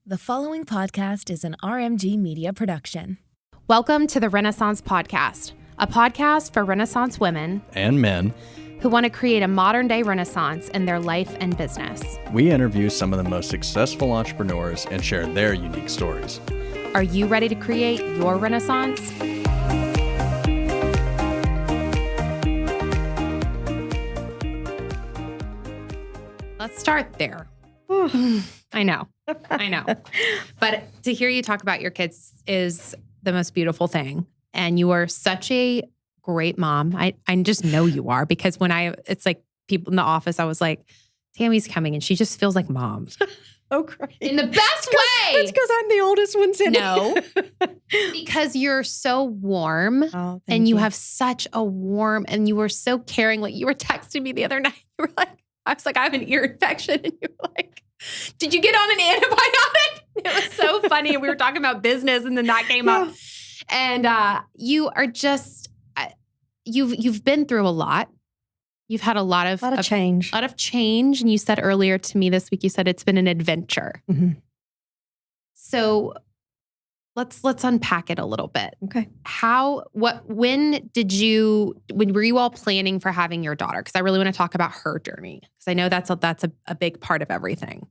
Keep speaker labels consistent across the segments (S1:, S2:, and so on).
S1: The following podcast is an RMG Media production.
S2: Welcome to the Renaissance Podcast, a podcast for Renaissance women
S3: and men
S2: who want to create a modern-day Renaissance in their life and business.
S3: We interview some of the most successful entrepreneurs and share their unique stories.
S2: Are you ready to create your Renaissance? Let's start there. I know. But to hear you talk about your kids is the most beautiful thing. And you are such a great mom. I just know you are, because it's like people in the office, I was like, Tammie's coming and she just feels like mom.
S4: Oh, great.
S2: In the best way.
S4: That's because I'm the oldest one sitting.
S2: No, because you're so warm and you have such a warm, and you were so caring. Like, you were texting me the other night. You were like, I was like, I have an ear infection. And you were like, did you get on an antibiotic? It was so funny. We were talking about business and then that came up. And you are just, you've been through a lot. You've had a lot of
S4: change.
S2: A lot of change. And you said earlier to me this week, you said it's been an adventure.
S4: Mm-hmm.
S2: So let's unpack it a little bit.
S4: Okay.
S2: When were you all planning for having your daughter? Because I really want to talk about her journey, because I know that's a big part of everything.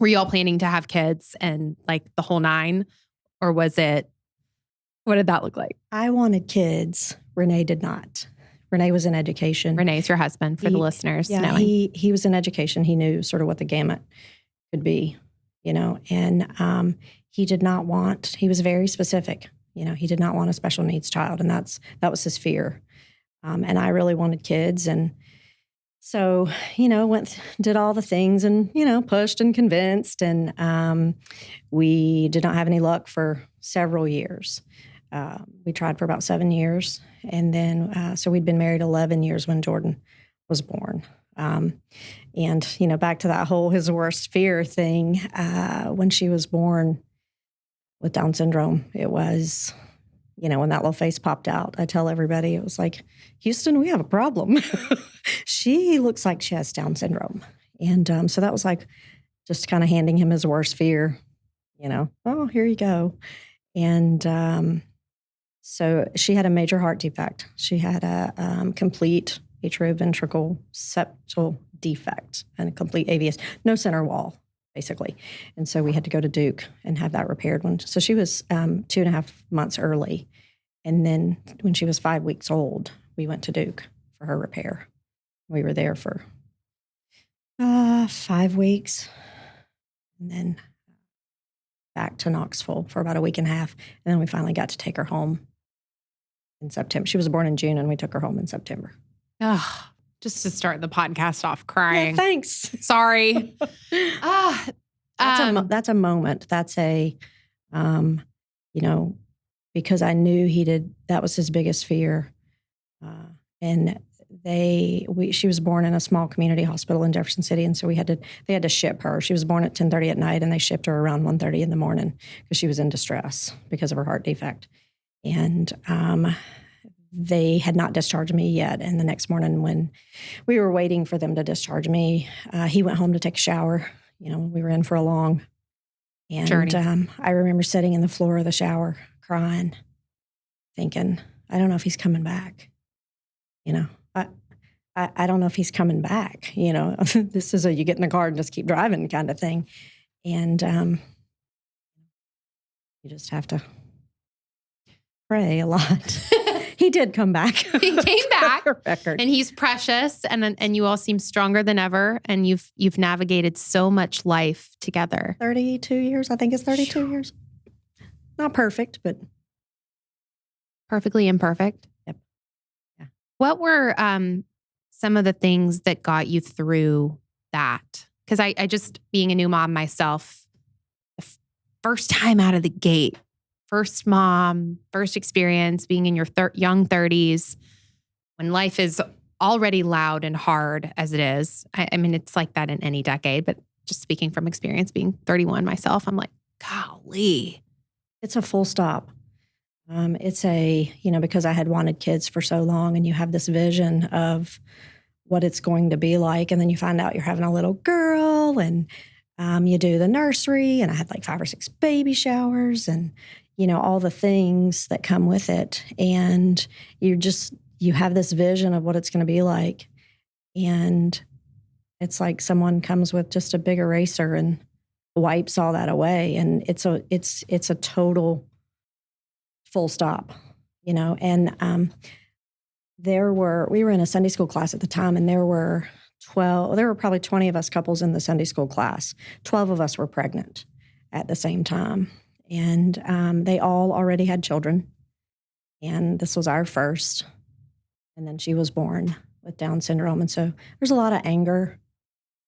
S2: Were you all planning to have kids and like the whole nine? Or what did that look like?
S4: I wanted kids. Renee did not. Renee was in education.
S2: Renee's your husband, for the listeners.
S4: Yeah,
S2: knowing.
S4: he was in education. He knew sort of what the gamut could be, and he did not want, he was very specific, he did not want a special needs child. And that was his fear. And I really wanted kids. And so, did all the things and, pushed and convinced. And we did not have any luck for several years. We tried for about 7 years. And then, so we'd been married 11 years when Jordan was born. And, back to that whole his worst fear thing, when she was born with Down syndrome, it was, when that little face popped out, I tell everybody, it was like, Houston, we have a problem. She looks like she has Down syndrome. And so that was like just kind of handing him his worst fear, oh, here you go. And so she had a major heart defect. She had a complete atrioventrical septal defect and a complete AVS, no center wall, basically. And so we had to go to Duke and have that repaired. So she was 2.5 months early. And then when she was 5 weeks old, we went to Duke for her repair. We were there for 5 weeks, and then back to Knoxville for about a week and a half. And then we finally got to take her home in September. She was born in June, and we took her home in September.
S2: Oh, just to start the podcast off crying.
S4: Yeah, thanks.
S2: Sorry.
S4: That's a moment. That's a, because I knew that was his biggest fear. And she was born in a small community hospital in Jefferson City. And so they had to ship her. She was born at 10:30 at night, and they shipped her around 1:30 in the morning because she was in distress because of her heart defect. And, they had not discharged me yet. And the next morning when we were waiting for them to discharge me, he went home to take a shower. We were in for a long journey. I remember sitting in the floor of the shower crying, thinking, I don't know if he's coming back. I don't know if he's coming back. This is you get in the car and just keep driving kind of thing. And you just have to pray a lot. He did come back.
S2: He came back, and he's precious, and you all seem stronger than ever, and you've navigated so much life together.
S4: 32 years, I think it's 32 years. Not perfect, but
S2: perfectly imperfect.
S4: Yep. Yeah.
S2: What were some of the things that got you through that? Because I just, being a new mom myself, the first time out of the gate, first mom, first experience, being in your young 30s, when life is already loud and hard as it is. I mean, it's like that in any decade, but just speaking from experience, being 31 myself, I'm like, golly.
S4: It's a full stop. It's because I had wanted kids for so long, and you have this vision of what it's going to be like, and then you find out you're having a little girl, and you do the nursery, and I had like 5 or 6 baby showers and, all the things that come with it. And you have this vision of what it's going to be like. And it's like someone comes with just a big eraser and wipes all that away. And it's a total full stop, and we were in a Sunday school class at the time, and there were probably 20 of us couples in the Sunday school class. 12 of us were pregnant at the same time. And they all already had children. And this was our first. And then she was born with Down syndrome. And so there's a lot of anger.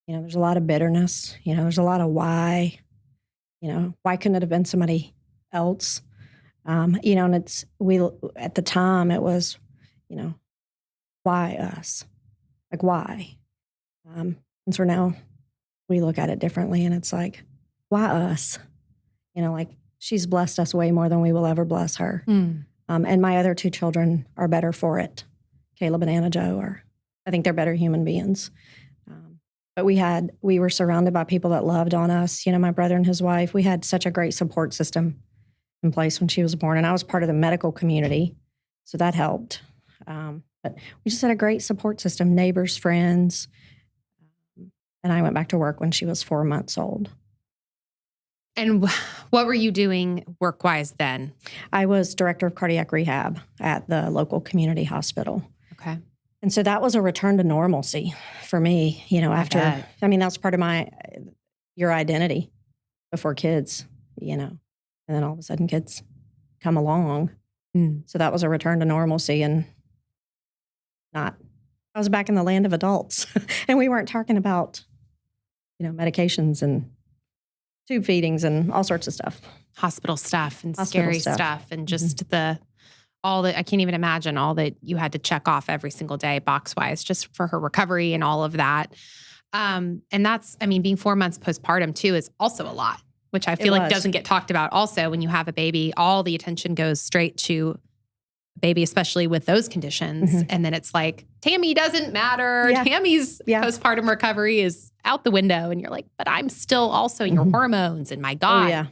S4: There's a lot of bitterness. There's a lot of why. Why couldn't it have been somebody else? And at the time it was, why us? Like, why? And so now we look at it differently, and it's like, why us? Like, she's blessed us way more than we will ever bless her. And my other 2 children are better for it. Caleb and Anna Jo I think they're better human beings. But we were surrounded by people that loved on us. My brother and his wife, we had such a great support system in place when she was born. And I was part of the medical community, so that helped. But we just had a great support system, neighbors, friends. And I went back to work when she was 4 months old.
S2: And what were you doing work-wise then?
S4: I was director of cardiac rehab at the local community hospital.
S2: Okay.
S4: And so that was a return to normalcy for me, that's part of your identity before kids, and then all of a sudden kids come along. So that was a return to normalcy, and I was back in the land of adults and we weren't talking about, medications and tube feedings and all sorts of stuff.
S2: Hospital stuff and scary stuff and just I can't even imagine all that you had to check off every single day box-wise just for her recovery and all of that. And that's, being 4 months postpartum too is also a lot, which I feel like doesn't get talked about also. When you have a baby, all the attention goes straight to baby, especially with those conditions. And then it's like, Tammie doesn't matter.
S4: Yeah.
S2: Tammie's postpartum recovery is out the window. And you're like, but I'm still also in your hormones and my God.
S4: Oh, yeah.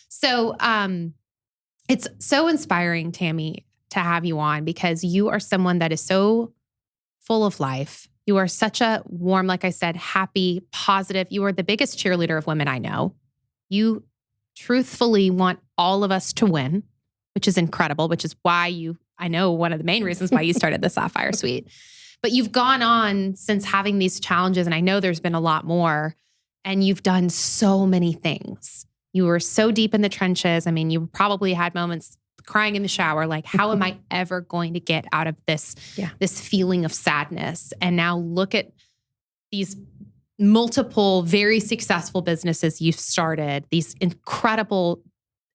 S2: So it's so inspiring, Tammie, to have you on, because you are someone that is so full of life. You are such a warm, like I said, happy, positive. You are the biggest cheerleader of women I know. You truthfully want all of us to win, which is incredible, which is why I know one of the main reasons why you started the Sapphire Suite. But you've gone on since having these challenges, and I know there's been a lot more, and you've done so many things. You were so deep in the trenches. You probably had moments crying in the shower, like, how am I ever going to get out of this feeling of sadness? And now look at these multiple, very successful businesses you've started, these incredible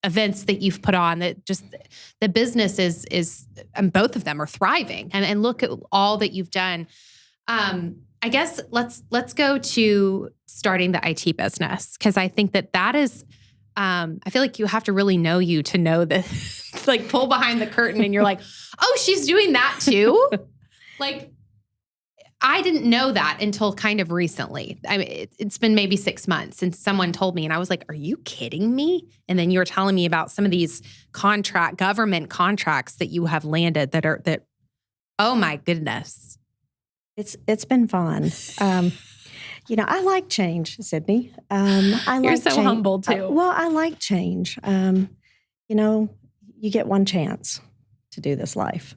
S2: events that you've put on, that just the business is and both of them are thriving. And look at all that you've done. I guess let's go to starting the IT business, because I think that is, I feel like you have to really know you to know that, like, pull behind the curtain and you're like, oh, she's doing that too? Like, I didn't know that until kind of recently. It's been maybe 6 months since someone told me, and I was like, are you kidding me? And then you were telling me about some of these government contracts that you have landed that, oh my goodness.
S4: It's been fun. I like change, Sydney.
S2: You're so humble too.
S4: I like change. You get one chance to do this life,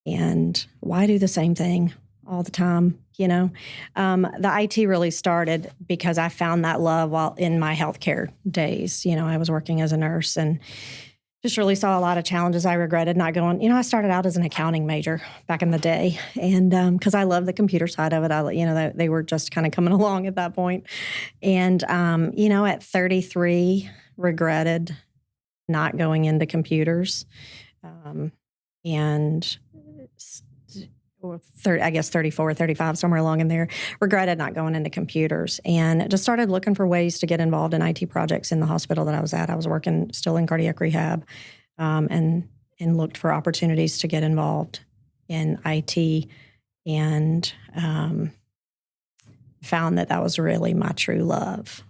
S4: and why do the same thing all the time? The IT really started because I found that love while in my healthcare days. I was working as a nurse and just really saw a lot of challenges. I regretted not going. I started out as an accounting major back in the day, and because I love the computer side of it, they were just kind of coming along at that point. And at 33, regretted not going into computers, and 34, 35, somewhere along in there, regretted not going into computers, and just started looking for ways to get involved in IT projects in the hospital that I was at. I was working still in cardiac rehab, and looked for opportunities to get involved in IT, and found that was really my true love.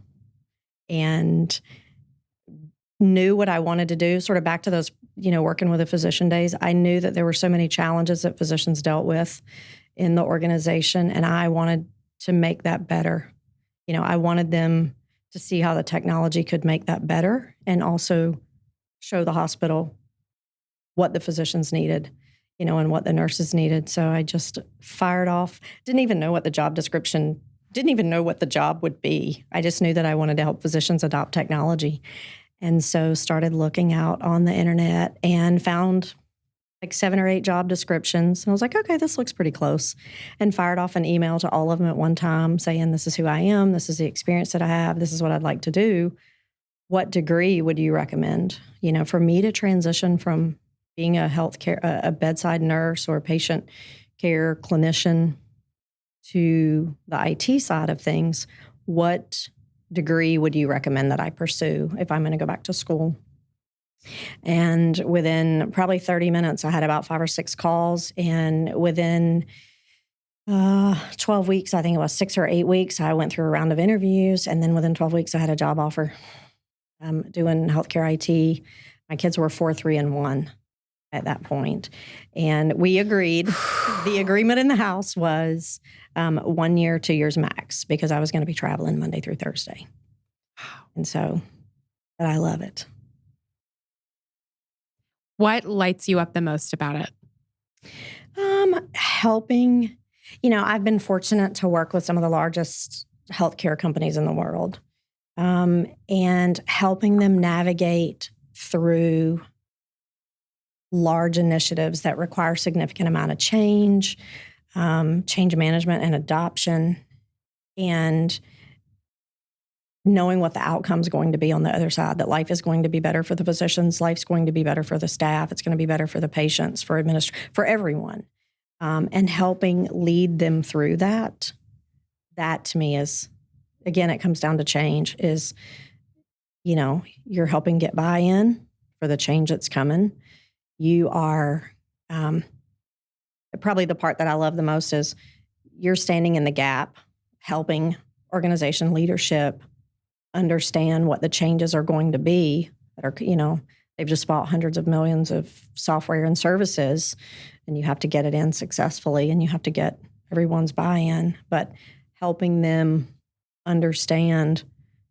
S4: and knew what I wanted to do, sort of back to those, working with a physician days. I knew that there were so many challenges that physicians dealt with in the organization, and I wanted to make that better. I wanted them to see how the technology could make that better and also show the hospital what the physicians needed, and what the nurses needed. So I just fired off, didn't even know what the job description, didn't even know what the job would be. I just knew that I wanted to help physicians adopt technology. And so started looking out on the internet and found like 7 or 8 job descriptions. And I was like, okay, this looks pretty close. And fired off an email to all of them at one time saying, this is who I am. This is the experience that I have. This is what I'd like to do. What degree would you recommend? For me to transition from being a bedside nurse or a patient care clinician to the IT side of things, what degree would you recommend that I pursue if I'm going to go back to school? And within probably 30 minutes, I had about 5 or 6 calls. And within 12 weeks, I think it was 6 or 8 weeks, I went through a round of interviews. And then within 12 weeks, I had a job offer doing healthcare IT. My kids were 4, 3, and 1 at that point. And we agreed. The agreement in the house was 1 year, 2 years max, because I was going to be traveling Monday through Thursday. And so, but I love it.
S2: What lights you up the most about it?
S4: Helping, I've been fortunate to work with some of the largest healthcare companies in the world, and helping them navigate through large initiatives that require significant amount of change management and adoption, and knowing what the outcome is going to be on the other side, that life is going to be better for the physicians, life's going to be better for the staff, it's going to be better for the patients, for everyone, and helping lead them through that. That to me is, again, it comes down to change, is, you're helping get buy-in for the change that's coming. You are, probably the part that I love the most is you're standing in the gap, helping organization leadership understand what the changes are going to be that are, they've just bought hundreds of millions of software and services, and you have to get it in successfully, and you have to get everyone's buy-in, but helping them understand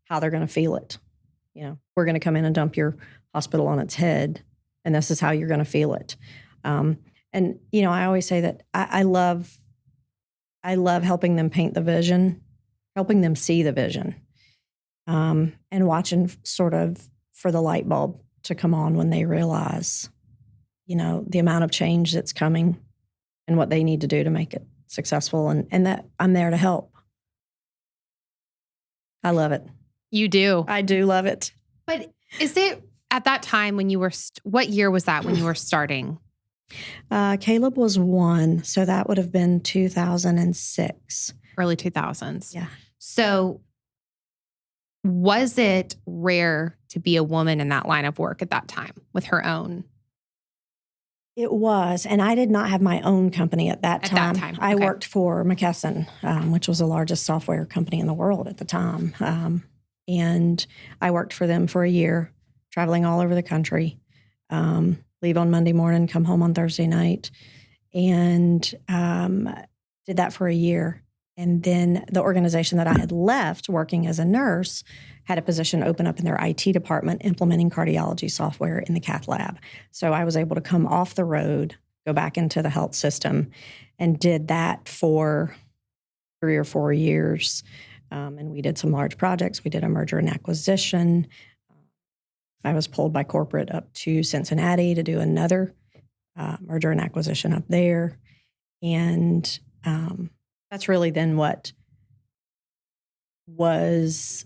S4: how they're going to feel it. We're going to come in and dump your hospital on its head, and this is how you're going to feel it. And, I always say that I love helping them paint the vision, helping them see the vision, and watching sort of for the light bulb to come on when they realize, the amount of change that's coming and what they need to do to make it successful, and that I'm there to help. I love it.
S2: You do.
S4: I do love it.
S2: But is it at that time when you were, what year was that when you were starting?
S4: Caleb was 1, so that would have been 2006.
S2: Early 2000s.
S4: Yeah.
S2: So was it rare to be a woman in that line of work at that time with her own?
S4: It was, and I did not have my own company at that time. I worked for McKesson, which was the largest software company in the world at the time. And I worked for them for a year, traveling all over the country, leave on Monday morning, come home on Thursday night, and did that for a year. And then the organization that I had left working as a nurse had a position open up in their IT department implementing cardiology software in the cath lab. So I was able to come off the road, go back into the health system, and did that for 3 or 4 years. And we did some large projects. We did a merger and acquisition. I was pulled by corporate up to Cincinnati to do another merger and acquisition up there. And that's really then what was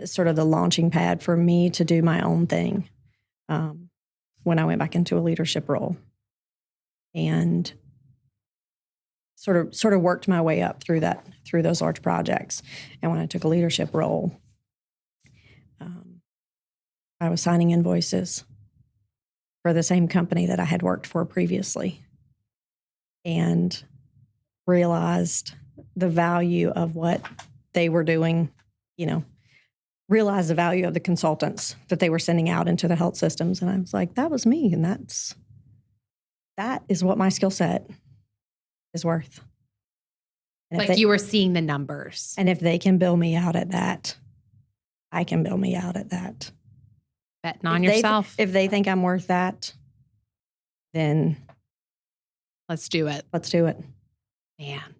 S4: sort of the launching pad for me to do my own thing when I went back into a leadership role, and sort of worked my way up through those large projects. And when I took a leadership role, I was signing invoices for the same company that I had worked for previously, and realized the value of what they were doing, realized the value of the consultants that they were sending out into the health systems. And I was like, that was me. And that is what my skill set is worth. And
S2: Like you were seeing the numbers.
S4: And if they can bill me out at that, I can bill me out at that.
S2: Betting on yourself.
S4: If they think I'm worth that, then
S2: let's do it.
S4: Let's do it.
S2: Man,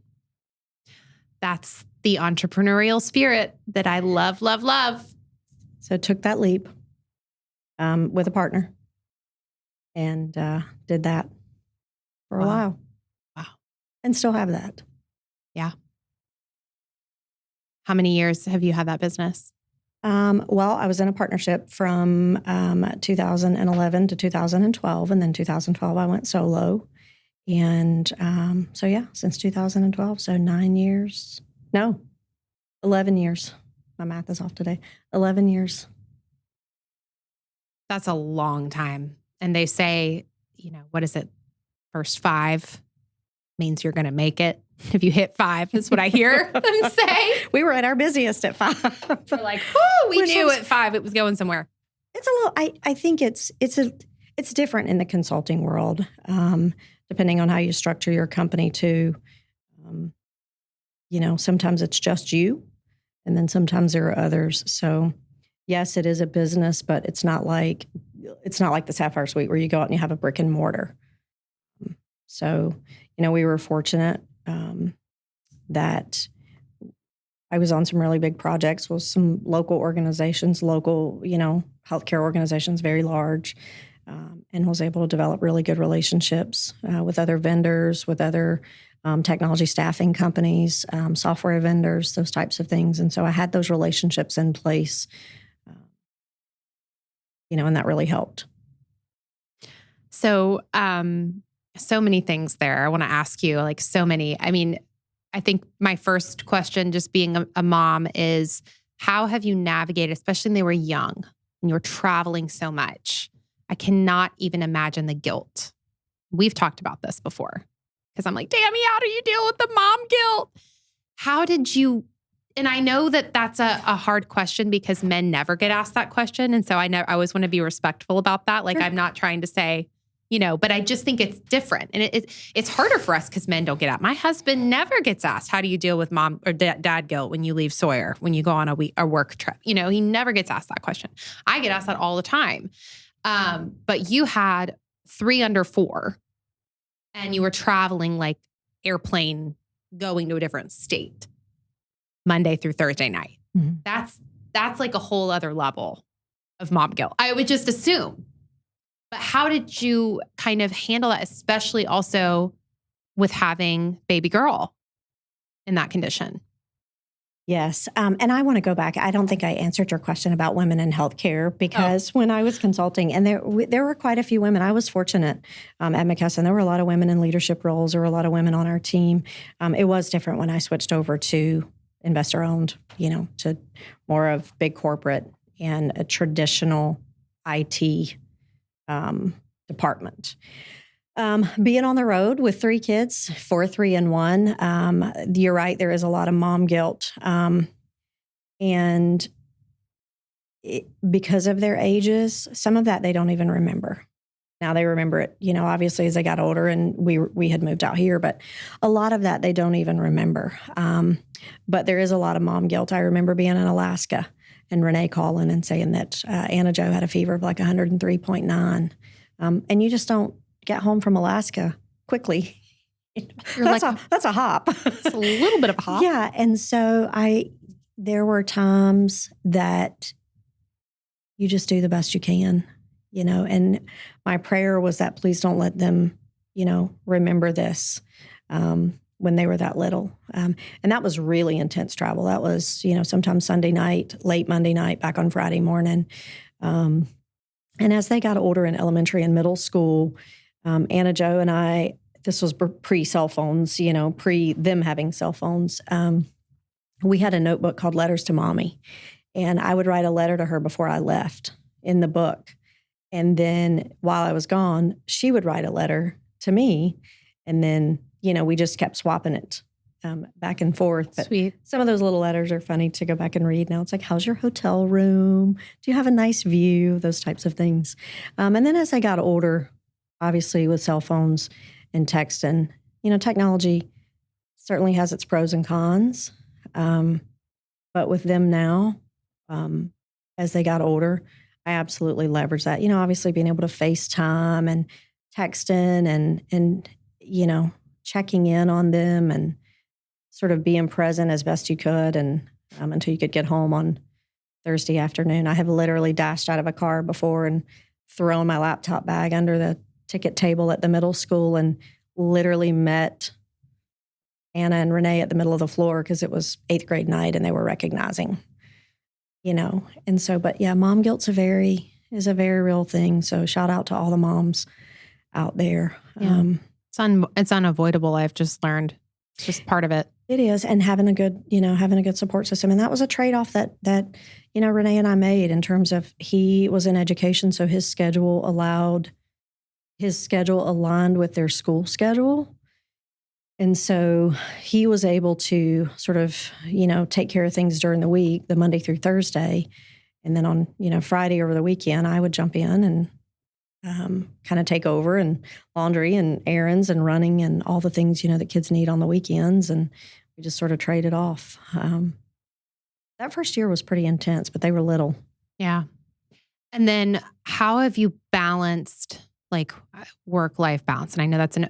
S2: that's the entrepreneurial spirit that I love, love, love.
S4: So took that leap with a partner and did that for a while.
S2: Wow.
S4: And still have that.
S2: Yeah. How many years have you had that business?
S4: Well, I was in a partnership from 2011 to 2012. And then 2012, I went solo. And so, yeah, since 2012, so 9 years. No, 11 years. My math is off today. 11 years.
S2: That's a long time. And they say, what is it? First 5 means you're going to make it. If you hit 5, that's what I hear them say.
S4: We were at our busiest at 5.
S2: We're like, whoo, we knew at 5 it was going somewhere.
S4: It's a little, I think it's different in the consulting world, depending on how you structure your company too. Sometimes it's just you, and then sometimes there are others. So yes, it is a business, but it's not like the Sapphire Suite where you go out and you have a brick and mortar. So, we were fortunate that I was on some really big projects with some local organizations, healthcare organizations, very large, and was able to develop really good relationships with other vendors, with other technology staffing companies, software vendors, those types of things. And so I had those relationships in place, and that really helped.
S2: So, so many things there. I want to ask you, so many. I mean, I think my first question, just being a mom, is how have you navigated, especially when they were young and you were traveling so much? I cannot even imagine the guilt. We've talked about this before because I'm like, Tammie, how do you deal with the mom guilt? How did you? And I know that that's a hard question because men never get asked that question. And so I always want to be respectful about that. Like, I'm not trying to say, but I just think it's different. And it's harder for us because men don't get asked. My husband never gets asked, how do you deal with mom or dad guilt when you leave Sawyer, when you go on a work trip? He never gets asked that question. I get asked that all the time. But you had 3 under 4 and you were traveling like airplane going to a different state Monday through Thursday night. Mm-hmm. That's like a whole other level of mom guilt. I would just assume. But how did you kind of handle that, especially also with having baby girl in that condition?
S4: Yes. And I want to go back. I don't think I answered your question about women in healthcare because when I was consulting, and there were quite a few women. I was fortunate at McKesson. There were a lot of women in leadership roles. There were a lot of women on our team. It was different when I switched over to investor-owned, to more of big corporate and a traditional IT department. Being on the road with 3 kids, 4, 3, and 1, you're right, there is a lot of mom guilt. And because of their ages, some of that they don't even remember. Now they remember it, obviously as they got older and we had moved out here, but a lot of that they don't even remember. But there is a lot of mom guilt. I remember being in Alaska and Renee calling and saying that Anna Jo had a fever of like 103.9. And you just don't get home from Alaska quickly. That's a hop.
S2: It's a little bit of a hop.
S4: Yeah. And so there were times that you just do the best you can, and my prayer was that please don't let them, remember this when they were that little. And that was really intense travel. That was, sometimes Sunday night, late Monday night, back on Friday morning. And as they got older in elementary and middle school, Anna Jo and I, this was pre-cell phones, pre them having cell phones. We had a notebook called Letters to Mommy. And I would write a letter to her before I left in the book. And then while I was gone, she would write a letter to me. And then, we just kept swapping it, back and forth. But
S2: Sweet.
S4: some of those little letters are funny to go back and read. Now it's like, how's your hotel room? Do you have a nice view? Those types of things. And then as I got older, obviously with cell phones and texting, technology certainly has its pros and cons. But with them now, as they got older, I absolutely leverage that. Obviously being able to FaceTime and texting and checking in on them and sort of being present as best you could and until you could get home on Thursday afternoon. I have literally dashed out of a car before and thrown my laptop bag under the ticket table at the middle school and literally met Anna and Renee at the middle of the floor because it was 8th grade night and they were recognizing, And so, but yeah, mom guilt's is a very real thing. So shout out to all the moms out there.
S2: Yeah. It's unavoidable. I've just learned it's just part of it.
S4: It is. And having a good support system. And that was a trade-off that Renee and I made in terms of he was in education. So his schedule aligned with their school schedule. And so he was able to sort of, take care of things during the week, the Monday through Thursday. And then on, Friday over the weekend, I would jump in and kind of take over and laundry and errands and running and all the things, that kids need on the weekends. And we just sort of traded off. That first year was pretty intense, but they were little.
S2: Yeah. And then how have you balanced work-life balance? And I know that's an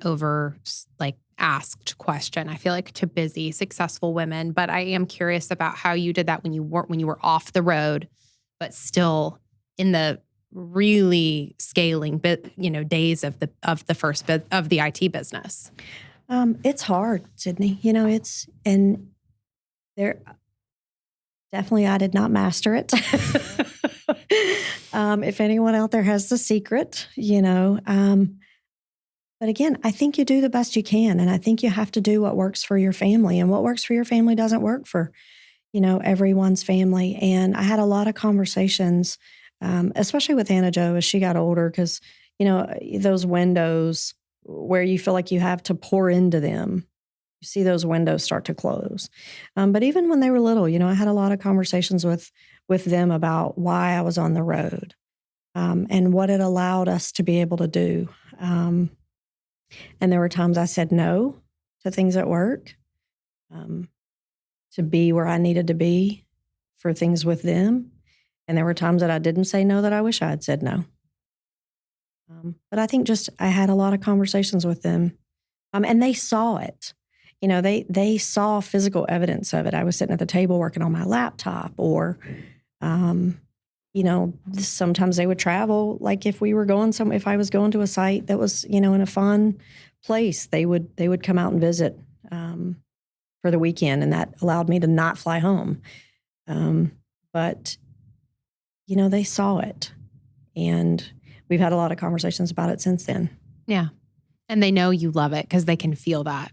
S2: asked question. I feel like to busy, successful women, but I am curious about how you did that when you were off the road, but still in the really scaling days of the IT business.
S4: It's hard, Sydney. Definitely I did not master it. If anyone out there has the secret, but again, I think you do the best you can. And I think you have to do what works for your family. And what works for your family doesn't work for, everyone's family. And I had a lot of conversations, especially with Anna Jo as she got older, because, those windows where you feel like you have to pour into them, you see those windows start to close. But even when they were little, I had a lot of conversations with them about why I was on the road and what it allowed us to be able to do. And there were times I said no to things at work, to be where I needed to be for things with them. And there were times that I didn't say no that I wish I had said no. But I think I had a lot of conversations with them and they saw it. They saw physical evidence of it. I was sitting at the table working on my laptop or, sometimes they would travel. Like if I was going to a site that was, in a fun place, they would come out and visit for the weekend, and that allowed me to not fly home. But they saw it, and we've had a lot of conversations about it since then.
S2: Yeah, and they know you love it because they can feel that.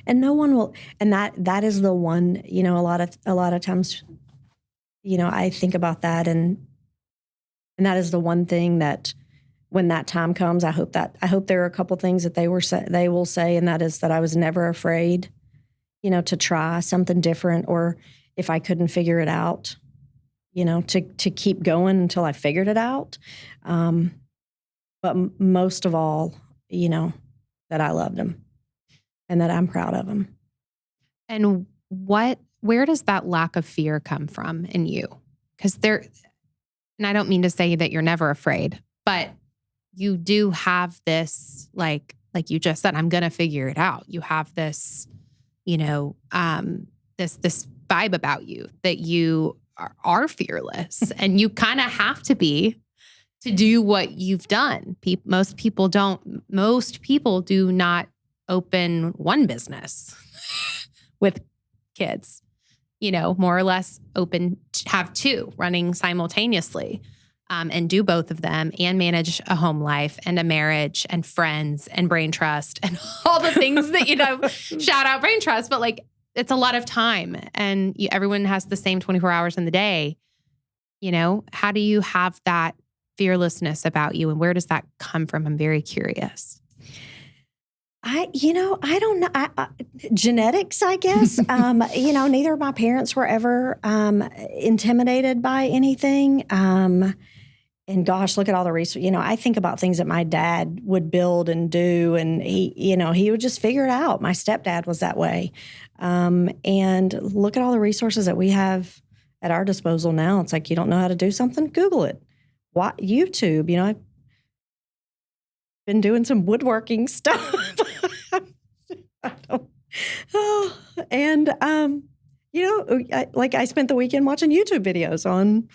S4: And no one will. And that is the one. A lot of times, I think about that and that is the one thing that when that time comes, I hope there are a couple things that they will say, and that is that I was never afraid, to try something different, or if I couldn't figure it out, to keep going until I figured it out. But most of all, that I loved them and that I'm proud of them.
S2: And where does that lack of fear come from in you? Because and I don't mean to say that you're never afraid, but you do have this, like you just said, I'm going to figure it out. You have this, this vibe about you that you are fearless and you kind of have to be to do what you've done. Most people do not open one business with kids. More or less have two running simultaneously and do both of them and manage a home life and a marriage and friends and brain trust and all the things that, shout out brain trust, but it's a lot of time and everyone has the same 24 hours in the day. How do you have that fearlessness about you and where does that come from? I'm very curious.
S4: I don't know. Genetics, I guess. Neither of my parents were ever intimidated by anything. And gosh, look at all the research. I think about things that my dad would build and do, and he would just figure it out. My stepdad was that way. And look at all the resources that we have at our disposal now. It's like, you don't know how to do something? Google it. YouTube. I've been doing some woodworking stuff. I spent the weekend watching YouTube videos on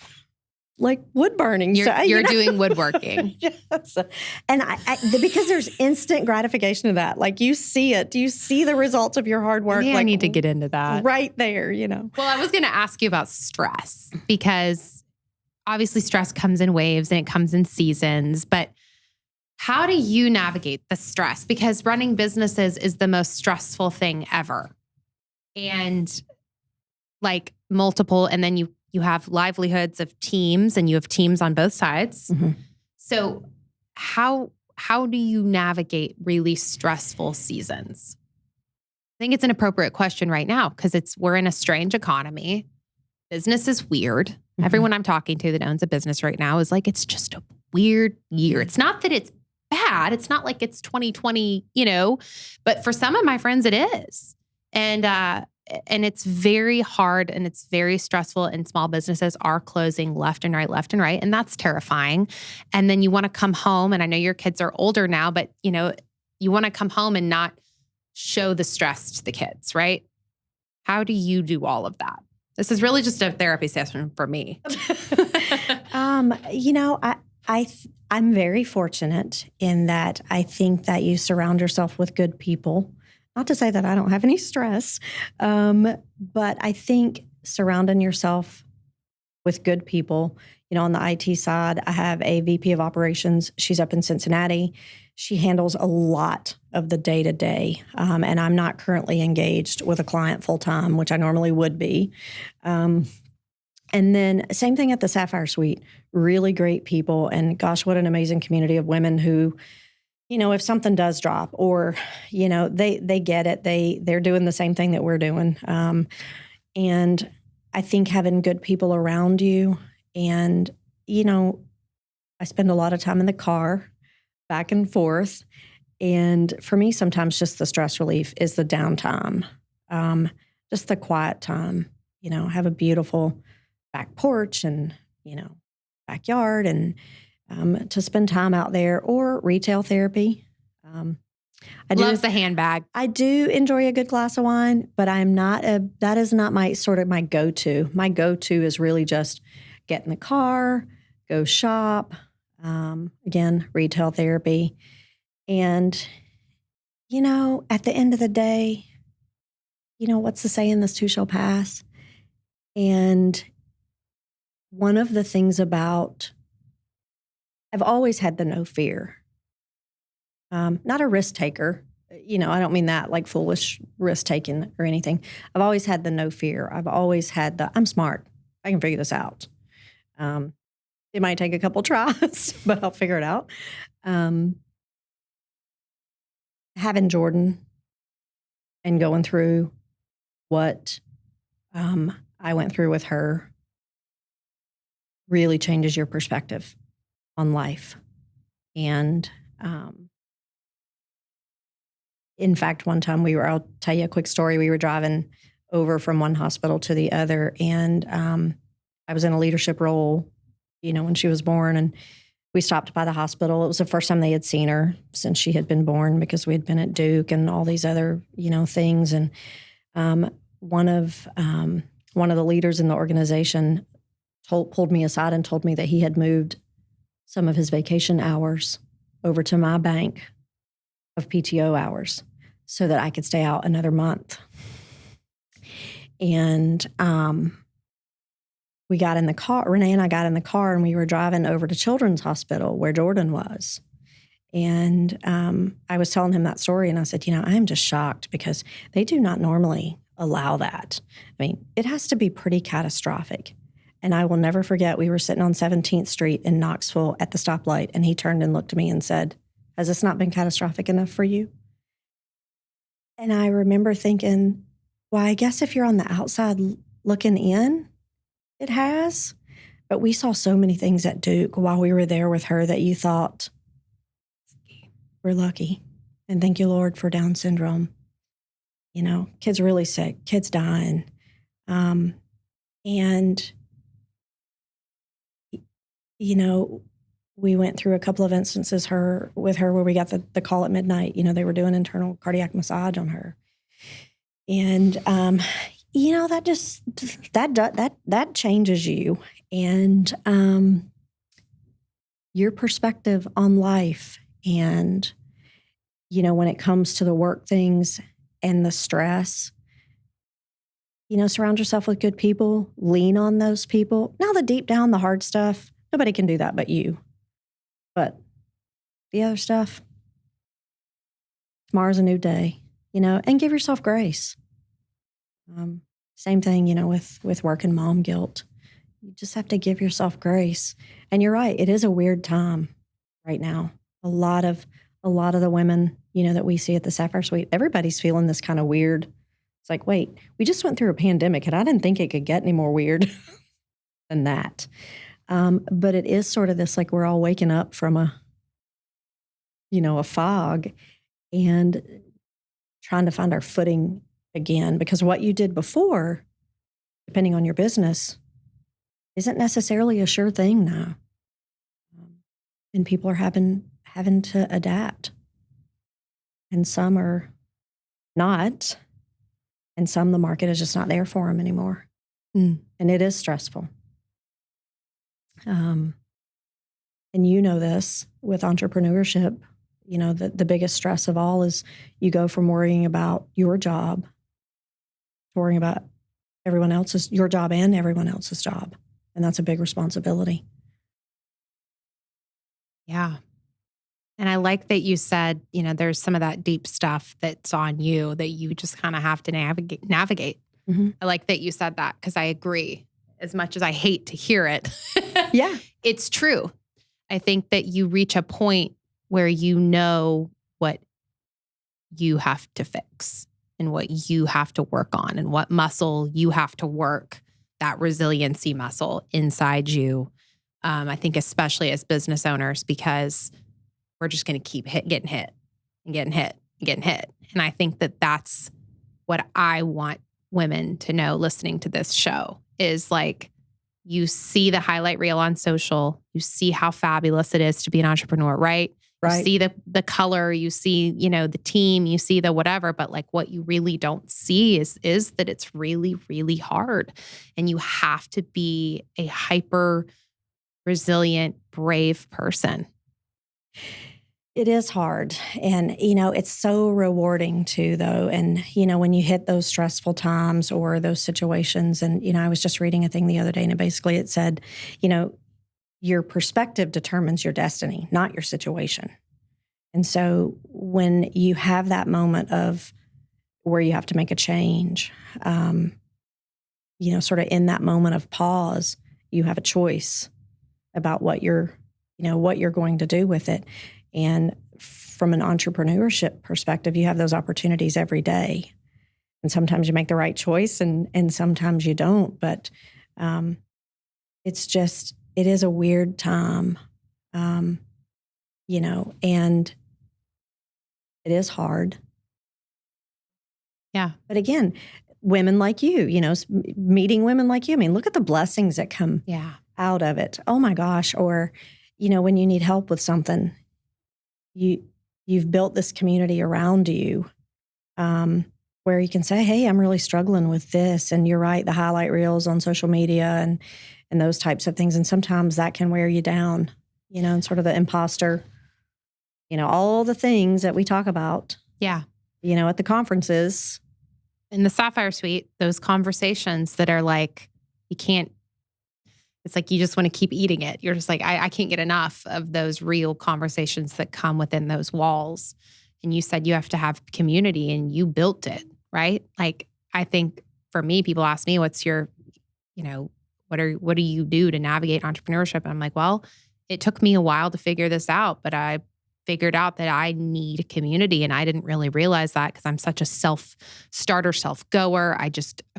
S4: wood burning.
S2: You're doing woodworking.
S4: Yes. And because there's instant gratification of that. Like, you see it. You see the results of your hard work.
S2: I need to get into that.
S4: Right there,
S2: Well, I was going to ask you about stress, because obviously stress comes in waves and it comes in seasons, but how do you navigate the stress? Because running businesses is the most stressful thing ever. And multiple, and then you have livelihoods of teams, and you have teams on both sides.
S4: Mm-hmm.
S2: So how do you navigate really stressful seasons? I think it's an appropriate question right now, because we're in a strange economy. Business is weird. Mm-hmm. Everyone I'm talking to that owns a business right now is like, it's just a weird year. It's not that it's bad. It's not like it's 2020, but for some of my friends it is. And it's very hard and it's very stressful, and small businesses are closing left and right. And that's terrifying. And then you want to come home, and I know your kids are older now, but you want to come home and not show the stress to the kids, right? How do you do all of that? This is really just a therapy session for me.
S4: I'm very fortunate in that I think that you surround yourself with good people. Not to say that I don't have any stress, but I think surrounding yourself with good people, on the IT side, I have a VP of operations. She's up in Cincinnati. She handles a lot of the day-to-day, and I'm not currently engaged with a client full-time, which I normally would be. And then same thing at the Sapphire Suite, really great people. And gosh, what an amazing community of women who, if something does drop, or, they get it, they're doing the same thing that we're doing. And I think having good people around you, and, I spend a lot of time in the car back and forth. And for me, sometimes just the stress relief is the downtime, just the quiet time, have a beautiful back porch and, backyard, and to spend time out there, or retail therapy. I
S2: love the handbag.
S4: I do enjoy a good glass of wine, but that is not my go-to. My go-to is really just get in the car, go shop, again, retail therapy. And, at the end of the day, what's the saying, this too shall pass? And one of the things about, I've always had the no fear. Not a risk taker. I don't mean that like foolish risk taking or anything. I've always had the no fear. I've always had I'm smart. I can figure this out. It might take a couple tries, but I'll figure it out. Having Jordan and going through what I went through with her really changes your perspective on life. And in fact, one time I'll tell you a quick story. We were driving over from one hospital to the other, and I was in a leadership role, when she was born, and we stopped by the hospital. It was the first time they had seen her since she had been born, because we had been at Duke and all these other, things. And one of the leaders in the organization pulled me aside and told me that he had moved some of his vacation hours over to my bank of PTO hours so that I could stay out another month. And we got in the car, Renee and I got in the car, and we were driving over to Children's Hospital where Jordan was. And I was telling him that story, and I said, I am just shocked because they do not normally allow that. I mean, it has to be pretty catastrophic. And I will never forget, we were sitting on 17th Street in Knoxville at the stoplight, and he turned and looked at me and said, has this not been catastrophic enough for you? And I remember thinking, well, I guess if you're on the outside looking in, it has. But we saw so many things at Duke while we were there with her that you thought, we're lucky. And thank you, Lord, for Down syndrome. You know, kids really sick, kids dying. And, you know, we went through a couple of instances with her where we got the call at midnight. You know, they were doing internal cardiac massage on her. And, you know, that changes you. And your perspective on life. And, you know, when it comes to the work things and the stress, you know, surround yourself with good people, lean on those people. Now, the deep down, the hard stuff, nobody can do that but you. But the other stuff, tomorrow's a new day, you know, and give yourself grace. Same thing, you know, with work and mom guilt. You just have to give yourself grace. And you're right, it is a weird time right now. A lot of the women, you know, that we see at the Sapphire Suite, everybody's feeling this kind of weird. It's like, wait, we just went through a pandemic and I didn't think it could get any more weird than that. But it is sort of this, like, we're all waking up from a fog and trying to find our footing again, because what you did before, depending on your business, isn't necessarily a sure thing now. And people are having to adapt. And some are not. And some, the market is just not there for them anymore. And it is stressful. And you know this with entrepreneurship, you know, the biggest stress of all is you go from worrying about your job to worrying about your job and everyone else's job. And that's a big responsibility.
S2: Yeah. And I like that you said, you know, there's some of that deep stuff that's on you that you just kind of have to navigate.
S4: Mm-hmm.
S2: I like that you said that, because I agree. As much as I hate to hear it,
S4: yeah,
S2: it's true. I think that you reach a point where you know what you have to fix and what you have to work on and what muscle you have to work, that resiliency muscle inside you. I think especially as business owners, because we're just going to keep getting hit. And I think that that's what I want women to know listening to this show is, like, you see the highlight reel on social, you see how fabulous it is to be an entrepreneur, right?
S4: Right.
S2: You see the color, you see, you know, the team, you see the whatever, but like what you really don't see is that it's really, really hard. And you have to be a hyper resilient, brave person.
S4: It is hard. And, you know, it's so rewarding too, though. And, you know, when you hit those stressful times or those situations, and, you know, I was just reading a thing the other day, and basically it said, you know, your perspective determines your destiny, not your situation. And so when you have that moment of where you have to make a change, you know, sort of in that moment of pause, you have a choice about what you're going to do with it. And from an entrepreneurship perspective, you have those opportunities every day. And sometimes you make the right choice and sometimes you don't. But it is a weird time, you know, and it is hard.
S2: Yeah.
S4: But again, women like you know, meeting women like you, I mean, look at the blessings that come out of it. Oh my gosh. Or, you know, when you need help with something, you've built this community around you where you can say, hey, I'm really struggling with this. And you're right, the highlight reels on social media and those types of things. And sometimes that can wear you down, you know, and sort of the imposter, you know, all the things that we talk about.
S2: Yeah.
S4: You know, at the conferences.
S2: In the Sapphire Suite, those conversations that are like, it's like you just want to keep eating it. You're just like, I can't get enough of those real conversations that come within those walls. And you said you have to have community, and you built it, right? Like, I think for me, people ask me, what's your, you know, what do you do to navigate entrepreneurship? And I'm like, well, it took me a while to figure this out, but I figured out that I need a community. And I didn't really realize that because I'm such a self-starter, self-goer. I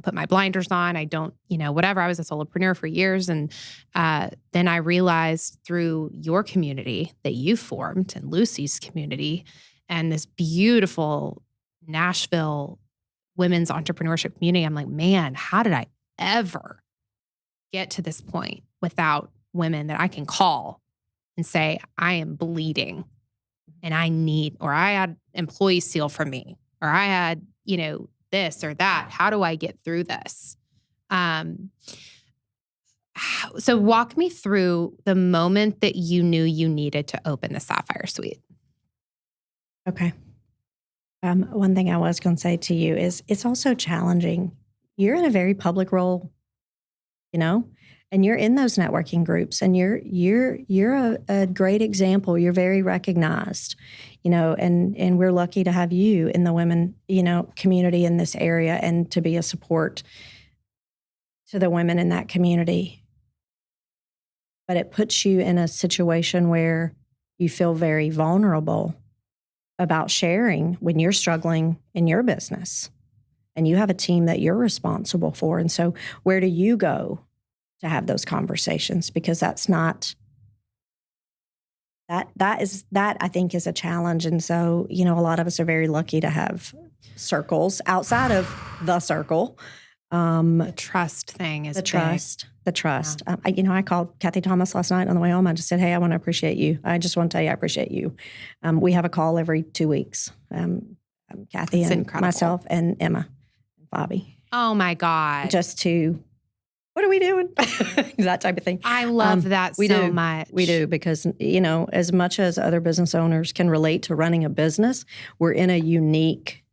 S2: put my blinders on. I don't, whatever. I was a solopreneur for years. And then I realized through your community that you formed and Lucy's community and this beautiful Nashville women's entrepreneurship community, I'm like, man, how did I ever get to this point without women that I can call and say, I am bleeding and I need, or I had employees steal from me, or I had, this or that. How do I get through this? So walk me through the moment that you knew you needed to open the Sapphire Suite.
S4: Okay. One thing I was going to say to you is it's also challenging. You're in a very public role, and you're in those networking groups, and you're a great example. You're very recognized, and we're lucky to have you in the women, community in this area and to be a support to the women in that community. But it puts you in a situation where you feel very vulnerable about sharing when you're struggling in your business and you have a team that you're responsible for. And so where do you go to have those conversations? Because that's not, that I think is a challenge. And so, a lot of us are very lucky to have circles outside of the circle.
S2: The trust thing is
S4: the trust. Yeah. I called Kathy Thomas last night on the way home. I just said, hey, I want to appreciate you. I just want to tell you I appreciate you. We have a call every 2 weeks. Kathy
S2: That's
S4: and
S2: incredible.
S4: Myself and Emma and Bobby.
S2: Oh my God.
S4: Just to, what are we doing? That type of thing.
S2: I love that so much.
S4: We do because, as much as other business owners can relate to running a business, we're in a unique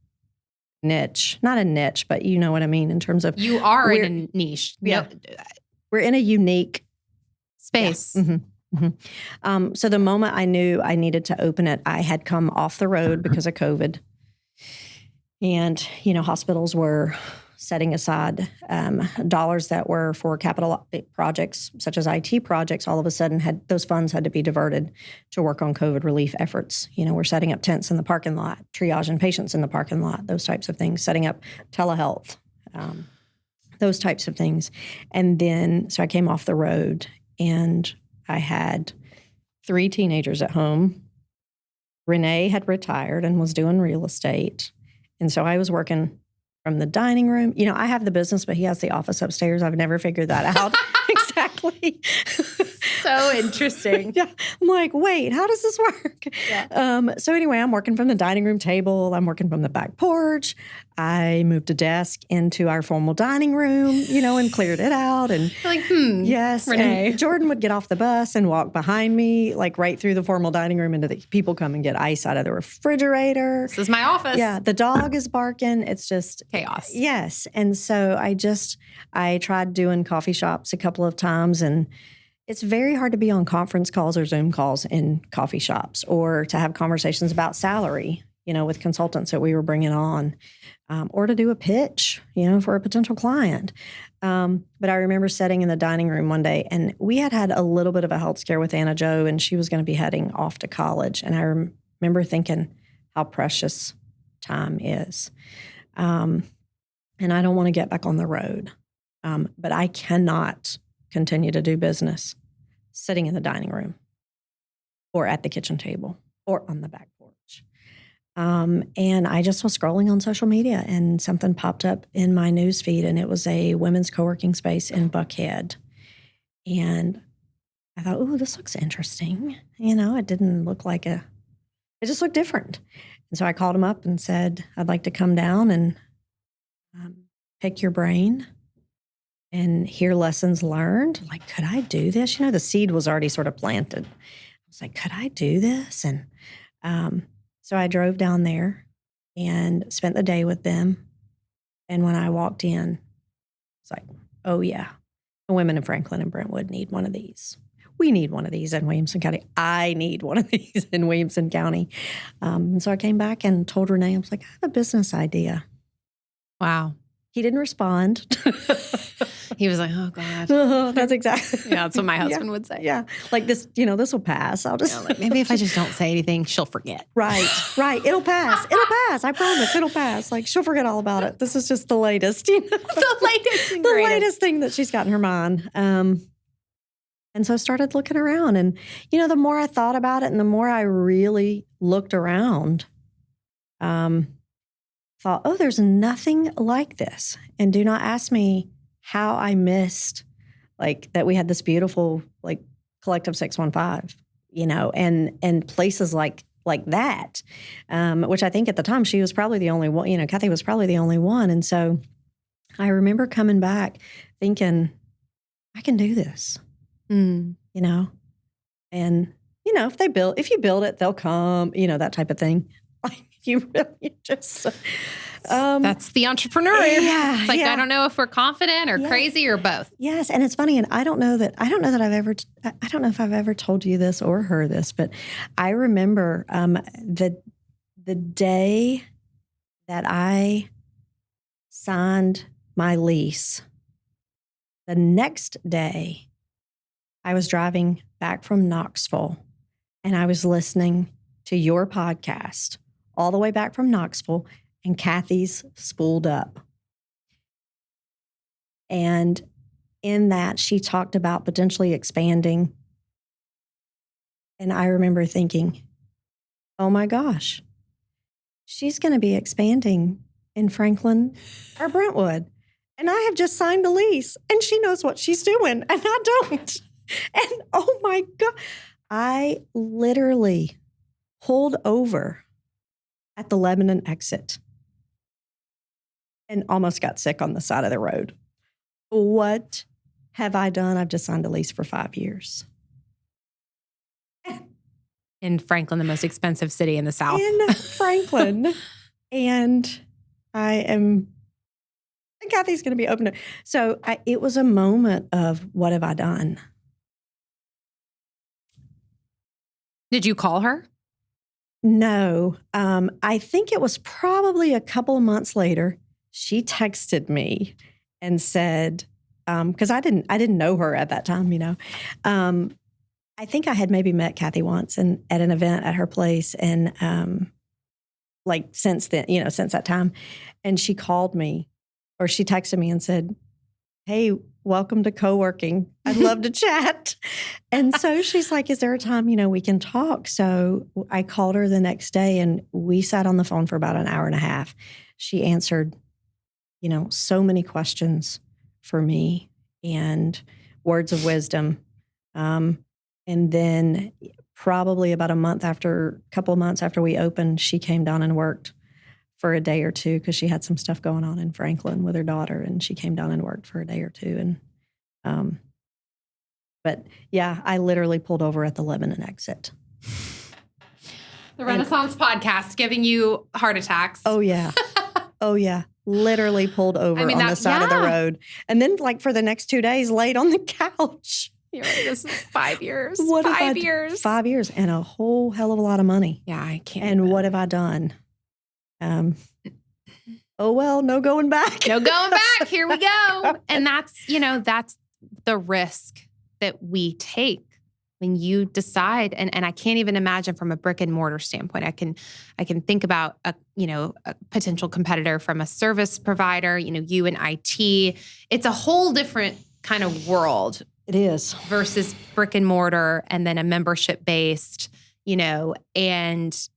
S4: niche. Not a niche, but you know what I mean in terms of.
S2: You are in a niche.
S4: Yeah. We're in a unique
S2: space.
S4: Yeah. Mm-hmm. Mm-hmm. So the moment I knew I needed to open it, I had come off the road because of COVID. And, hospitals were setting aside dollars that were for capital projects, such as IT projects. All of a sudden, those funds had to be diverted to work on COVID relief efforts. We're setting up tents in the parking lot, triaging patients in the parking lot, those types of things, setting up telehealth, those types of things. And then, so I came off the road and I had 3 teenagers at home. Renee had retired and was doing real estate. And so I was working from the dining room. I have the business, but he has the office upstairs. I've never figured that out exactly.
S2: So interesting.
S4: Yeah. I'm like, wait, how does this work?
S2: Yeah.
S4: So anyway, I'm working from the dining room table. I'm working from the back porch. I moved a desk into our formal dining room, and cleared it out. And
S2: like,
S4: yes.
S2: Renee.
S4: And Jordan would get off the bus and walk behind me, like right through the formal dining room into the people come and get ice out of the refrigerator.
S2: This is my office.
S4: Yeah. The dog is barking. It's just
S2: chaos.
S4: Yes. And so I tried doing coffee shops a couple of times, and it's very hard to be on conference calls or Zoom calls in coffee shops or to have conversations about salary, with consultants that we were bringing on, or to do a pitch, for a potential client. But I remember sitting in the dining room one day, and we had a little bit of a health scare with Anna Jo, and she was going to be heading off to college. And I remember thinking how precious time is. And I don't want to get back on the road, but I cannot continue to do business sitting in the dining room or at the kitchen table or on the back porch. And I just was scrolling on social media and something popped up in my newsfeed, and it was a women's co-working space in Buckhead. And I thought, oh, this looks interesting. It didn't look like it just looked different. And so I called him up and said, I'd like to come down and pick your brain and hear lessons learned. Like, could I do this? The seed was already sort of planted. I was like, could I do this? And so I drove down there and spent the day with them. And when I walked in, it's like, oh yeah, the women in Franklin and Brentwood need one of these. We need one of these in Williamson County. I need one of these in Williamson County. And so I came back and told Renee, I was like, I have a business idea.
S2: Wow.
S4: He didn't respond.
S2: He was like, oh God.
S4: That's exactly.
S2: Yeah, that's what my husband would say.
S4: Yeah. Like this, this will pass. I'll just.
S2: Like, maybe if I just don't say anything, she'll forget.
S4: Right. It'll pass. It'll pass. I promise. It'll pass. Like she'll forget all about it. This is just the latest,
S2: The latest and
S4: the
S2: greatest.
S4: latest thing that she's got in her mind. And so I started looking around, and, the more I thought about it and the more I really looked around, thought, oh, there's nothing like this. And do not ask me how I missed, that we had this beautiful, Collective 615, and places like that, which I think at the time she was probably the only one, Kathy was probably the only one. And so I remember coming back thinking, I can do this. And, if you build it, they'll come, that type of thing. You really just,
S2: that's the entrepreneur.
S4: Yeah,
S2: it's I don't know if we're confident or crazy or both.
S4: Yes. And it's funny. And I don't know if I've ever told you this or her this, but I remember, the day that I signed my lease, the next day, I was driving back from Knoxville, and I was listening to your podcast all the way back from Knoxville, and Kathy's spooled up. And in that, she talked about potentially expanding. And I remember thinking, oh my gosh, she's going to be expanding in Franklin or Brentwood. And I have just signed a lease, and she knows what she's doing, and I don't. And oh my God, I literally pulled over at the Lebanon exit and almost got sick on the side of the road. What have I done? I've just signed a lease for 5 years.
S2: In Franklin, the most expensive city in the South.
S4: In Franklin. And Kathy's going to be open. So it was a moment of, what have I done?
S2: Did you call her?
S4: No. I think it was probably a couple of months later, she texted me and said, because I didn't know her at that time, I think I had maybe met Kathy once at an event at her place, and since then, since that time. And she called me, or she texted me and said, hey, welcome to co-working. I'd love to chat. And so she's like, is there a time, we can talk? So I called her the next day, and we sat on the phone for about an hour and a half. She answered, so many questions for me and words of wisdom. And then probably about a couple of months after we opened, she came down and worked for a day or two, because she had some stuff going on in Franklin with her daughter, and she came down and worked for a day or two. And, but yeah, I literally pulled over at the Lebanon exit.
S2: The Renaissance podcast giving you heart attacks.
S4: Oh yeah. Oh yeah. Literally pulled over on the side of the road. And then for the next 2 days laid on the couch.
S2: You're like, this is 5 years.
S4: 5 years. 5 years and a whole hell of a lot of money.
S2: Yeah, I can't.
S4: And what have I done? Oh, well, no going back.
S2: No going back. Here we go. And that's the risk that we take when you decide. And I can't even imagine from a brick and mortar standpoint. I can think about a potential competitor from a service provider, you in IT. It's a whole different kind of world.
S4: It is.
S2: Versus brick and mortar, and then a membership based, and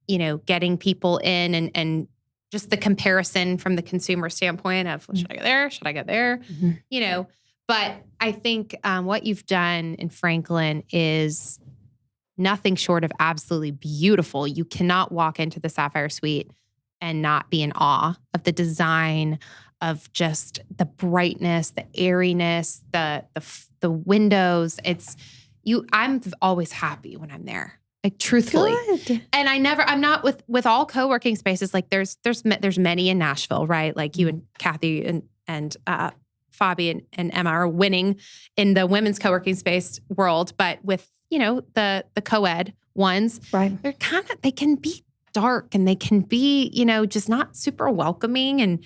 S2: getting people in, and just the comparison from the consumer standpoint of, should I go there? Should I go there? Mm-hmm. But I think what you've done in Franklin is nothing short of absolutely beautiful. You cannot walk into the Sapphire Suite and not be in awe of the design, of just the brightness, the airiness, the windows. I'm always happy when I'm there. Truthfully.
S4: Good.
S2: And I'm not with all co-working spaces. There's many in Nashville, right? Like you and Kathy and Fabi and Emma are winning in the women's co-working space world. But with, the co-ed ones,
S4: right?
S2: They can be dark, and they can be, just not super welcoming. And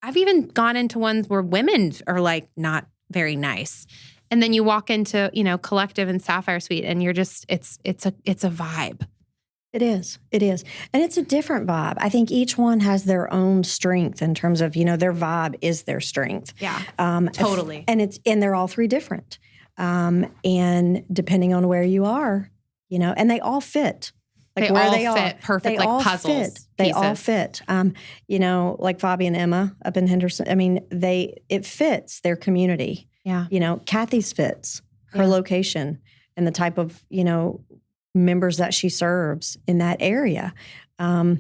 S2: I've even gone into ones where women are like not very nice. And then you walk into, Collective and Sapphire Suite and you're just, it's a vibe.
S4: It is. It is. And it's a different vibe. I think each one has their own strength in terms of, their vibe is their strength.
S2: Yeah, totally.
S4: And they're all three different. And depending on where you are, and they all fit. Like
S2: they
S4: where
S2: all
S4: they
S2: fit
S4: are.
S2: perfect,
S4: They
S2: like
S4: all
S2: puzzles.
S4: fit. They all fit. Like Fabi and Emma up in Henderson. I mean, it fits their community.
S2: Yeah.
S4: Kathy's fits her location and the type of, members that she serves in that area. I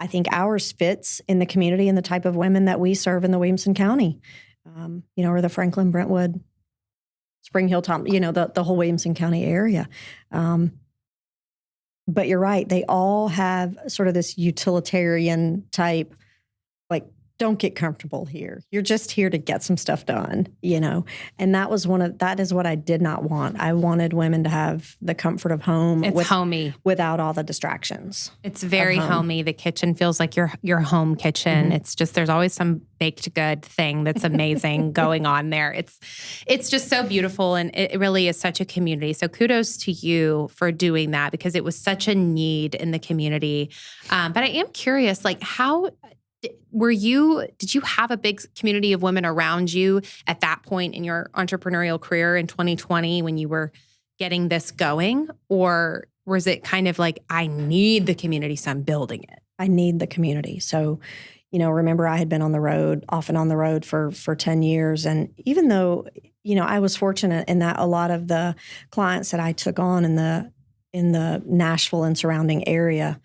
S4: think ours fits in the community and the type of women that we serve in the Williamson County, or the Franklin, Brentwood, Spring Hill, the whole Williamson County area. But you're right. They all have sort of this utilitarian type, like, don't get comfortable here. You're just here to get some stuff done, And that is what I did not want. I wanted women to have the comfort of home.
S2: It's homey.
S4: Without all the distractions.
S2: It's very homey. The kitchen feels like your home kitchen. Mm-hmm. It's just, there's always some baked good thing that's amazing going on there. It's just so beautiful. And it really is such a community. So kudos to you for doing that because it was such a need in the community. But I am curious, like how... did you have a big community of women around you at that point in your entrepreneurial career in 2020 when you were getting this going? Or was it kind of like, I need the community, so I'm building it?
S4: I need the community. So, remember I had been off and on the road for 10 years. And even though, I was fortunate in that a lot of the clients that I took on in the Nashville and surrounding area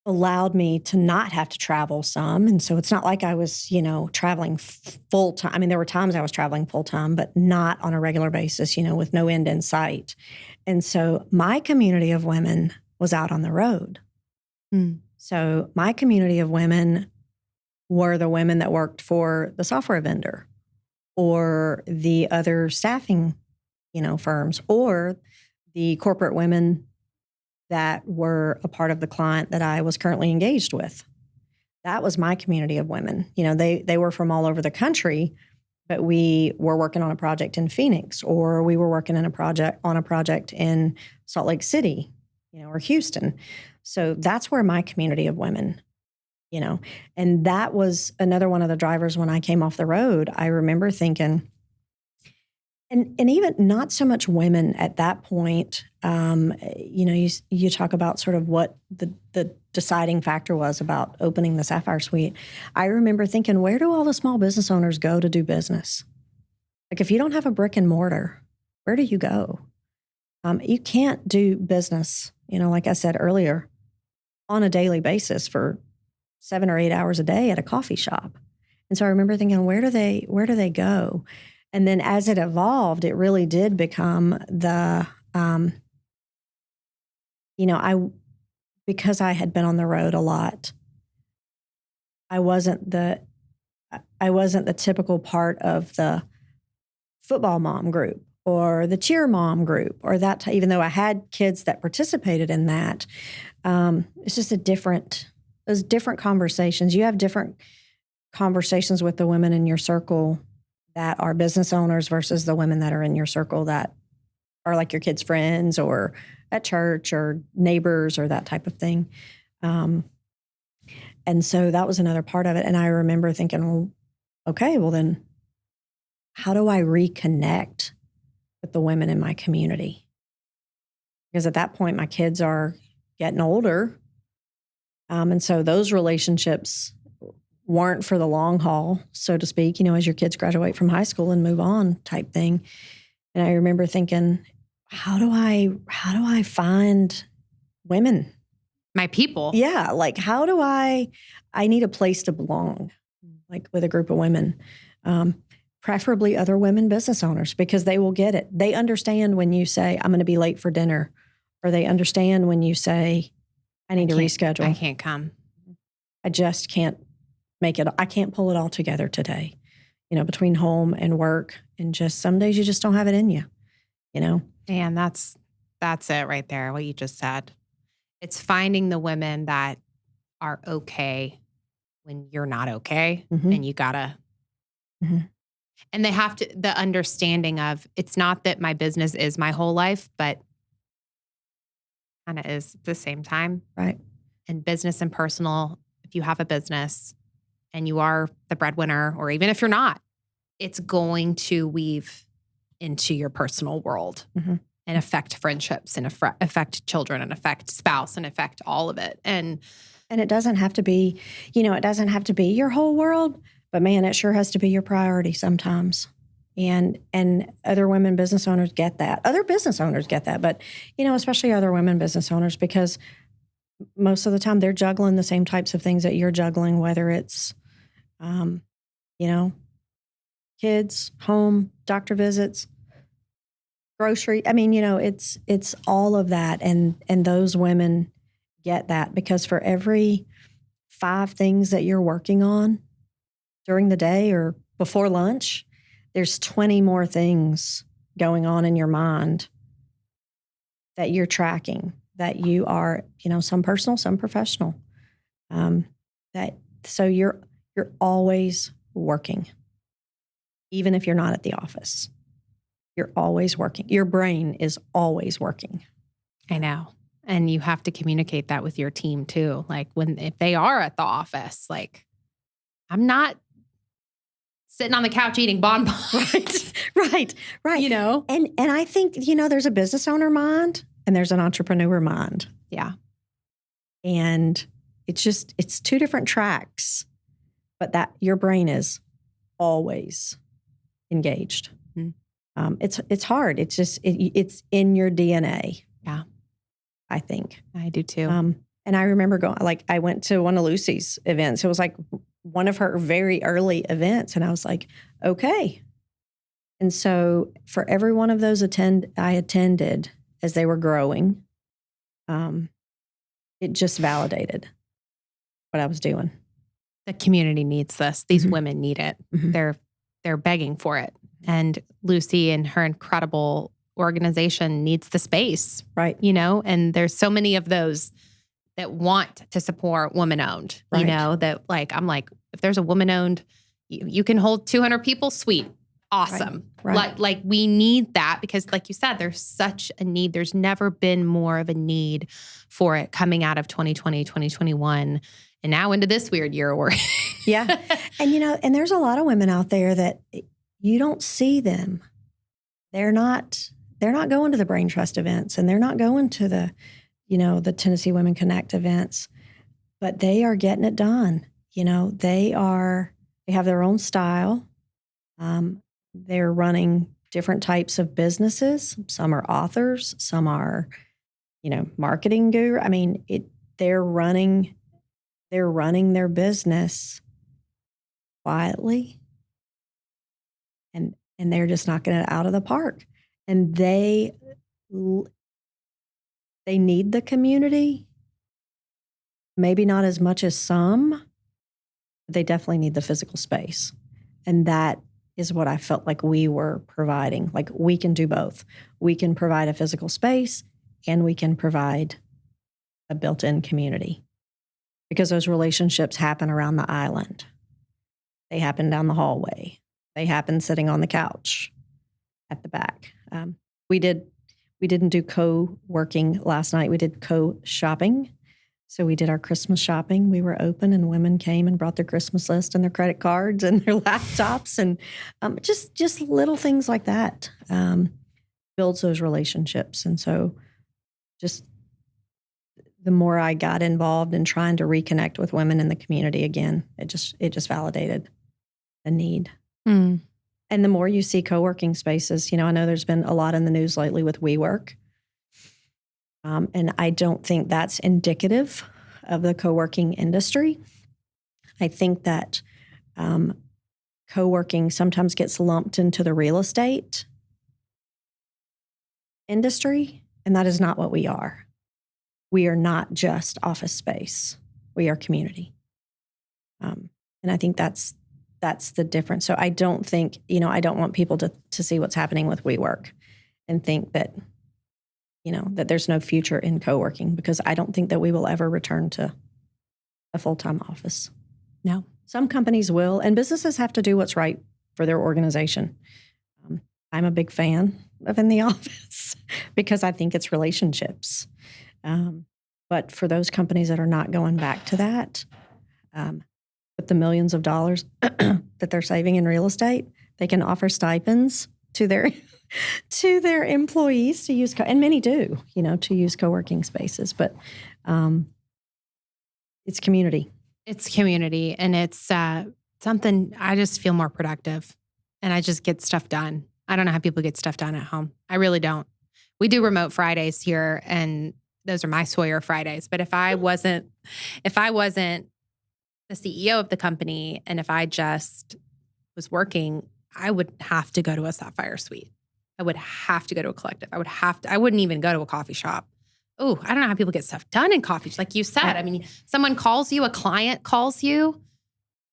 S4: allowed me to not have to travel some. And so it's not like I was, traveling full time. I mean, there were times I was traveling full time, but not on a regular basis, with no end in sight. And so my community of women was out on the road.
S2: Mm.
S4: So my community of women were the women that worked for the software vendor or the other staffing, firms or the corporate women that were a part of the client that I was currently engaged with. That was my community of women. They were from all over the country, but we were working on a project in Phoenix, or we were working on a project in Salt Lake City, or Houston. So that's where my community of women, and that was another one of the drivers when I came off the road. I remember thinking, and even not so much women at that point, you talk about sort of what the deciding factor was about opening the Sapphire Suite. I remember thinking, where do all the small business owners go to do business? Like if you don't have a brick and mortar, where do you go? You can't do business, like I said earlier, on a daily basis for 7 or 8 hours a day at a coffee shop. And so I remember thinking, where do they go? And then as it evolved, it really did become because I had been on the road a lot, I wasn't the typical part of the football mom group or the cheer mom group or that, even though I had kids that participated in that. It's just those different conversations. You have different conversations with the women in your circle that are business owners versus the women that are in your circle that are like your kids' friends or at church or neighbors or that type of thing. And so that was another part of it. And I remember thinking, well, okay, well then how do I reconnect with the women in my community? Because at that point, my kids are getting older. And so those relationships weren't for the long haul, so to speak, as your kids graduate from high school and move on type thing. And I remember thinking, how do I find women?
S2: My people.
S4: Yeah. Like, how do I need a place to belong, like with a group of women, preferably other women business owners, because they will get it. They understand when you say, I'm going to be late for dinner, or they understand when you say, I need to reschedule.
S2: I can't come.
S4: I just can't make it. I can't pull it all together today, between home and work, and just some days you just don't have it in you,
S2: And that's it right there, what you just said. It's finding the women that are okay when you're not okay
S4: Mhm.
S2: and you gotta,
S4: Mhm.
S2: and they have to, the understanding of it's not that my business is my whole life, but kind of is at the same time.
S4: Right.
S2: And business and personal, if you have a business and you are the breadwinner, or even if you're not, it's going to weave into your personal world
S4: Mhm.
S2: and affect friendships and affect children and affect spouse and affect all of it. And
S4: it doesn't have to be, it doesn't have to be your whole world, but man, it sure has to be your priority sometimes. And other women business owners get that. Other business owners get that, but especially other women business owners, because most of the time they're juggling the same types of things that you're juggling, whether it's, kids, home, doctor visits, grocery. I mean, it's all of that. And those women get that, because for every 5 things that you're working on during the day or before lunch, there's 20 more things going on in your mind that you're tracking, that you are, some personal, some professional. So you're always working, even if you're not at the office. You're always working. Your brain is always working.
S2: I know. And you have to communicate that with your team too. Like if they are at the office, like I'm not sitting on the couch eating bonbons.
S4: Right. And I think, there's a business owner mind and there's an entrepreneur mind.
S2: Yeah.
S4: And it's 2 different tracks, but that your brain is always engaged.
S2: Mm-hmm.
S4: It's hard. It's just, it's in your DNA.
S2: Yeah.
S4: I think.
S2: I do too.
S4: And I remember going, I went to one of Lucy's events. It was like one of her very early events. And I was like, okay. And so for every one of those I attended as they were growing, it just validated what I was doing.
S2: The community needs this. These women need it.
S4: Mm-hmm.
S2: They're begging for it. And Lucy and her incredible organization needs the space.
S4: Right.
S2: And there's so many of those that want to support woman-owned,
S4: right.
S2: That I'm like, if there's a woman-owned, you can hold 200 people, sweet. Awesome.
S4: Right.
S2: Like we need that, because like you said, there's such a need. There's never been more of a need for it coming out of 2020, 2021, and now into this weird year where
S4: yeah. And and there's a lot of women out there that you don't see them. They're not going to the Brain Trust events, and they're not going to the, the Tennessee Women Connect events, but they are getting it done. They have their own style. They're running different types of businesses. Some are authors, some are, marketing guru. I mean, they're running their business quietly, and they're just knocking it out of the park. And they need the community, maybe not as much as some, but they definitely need the physical space. And that is what I felt like we were providing. Like, we can do both. We can provide a physical space, and we can provide a built-in community, because those relationships happen around the island. They happen down the hallway. They happen sitting on the couch at the back. We didn't do co-working last night. We did co-shopping. So we did our Christmas shopping. We were open, and women came and brought their Christmas list and their credit cards and their laptops, and just little things like that builds those relationships. And so just the more I got involved in trying to reconnect with women in the community again, it just validated the need.
S2: Mm.
S4: And the more you see co-working spaces, I know there's been a lot in the news lately with WeWork. And I don't think that's indicative of the co-working industry. I think that co-working sometimes gets lumped into the real estate industry, and that is not what we are. We are not just office space. We are community. And I think that's the difference. So I don't think, I don't want people to see what's happening with WeWork and think that, that there's no future in co-working, because I don't think that we will ever return to a full-time office.
S2: No.
S4: Some companies will, and businesses have to do what's right for their organization. I'm a big fan of in the office because I think it's relationships. But for those companies that are not going back to that, with the millions of dollars that they're saving in real estate, they can offer stipends to their employees to use, and many do, to use co-working spaces. But it's community.
S2: It's community, and it's something I just feel more productive, and I just get stuff done. I don't know how people get stuff done at home. I really don't. We do remote Fridays here, and those are my Sawyer Fridays. But if I wasn't the CEO of the company, and if I just was working, I would have to go to a Sapphire Suite. I would have to go to a collective. I wouldn't even go to a coffee shop. Oh, I don't know how people get stuff done in coffee. Like you said, I mean, someone calls you, a client calls you,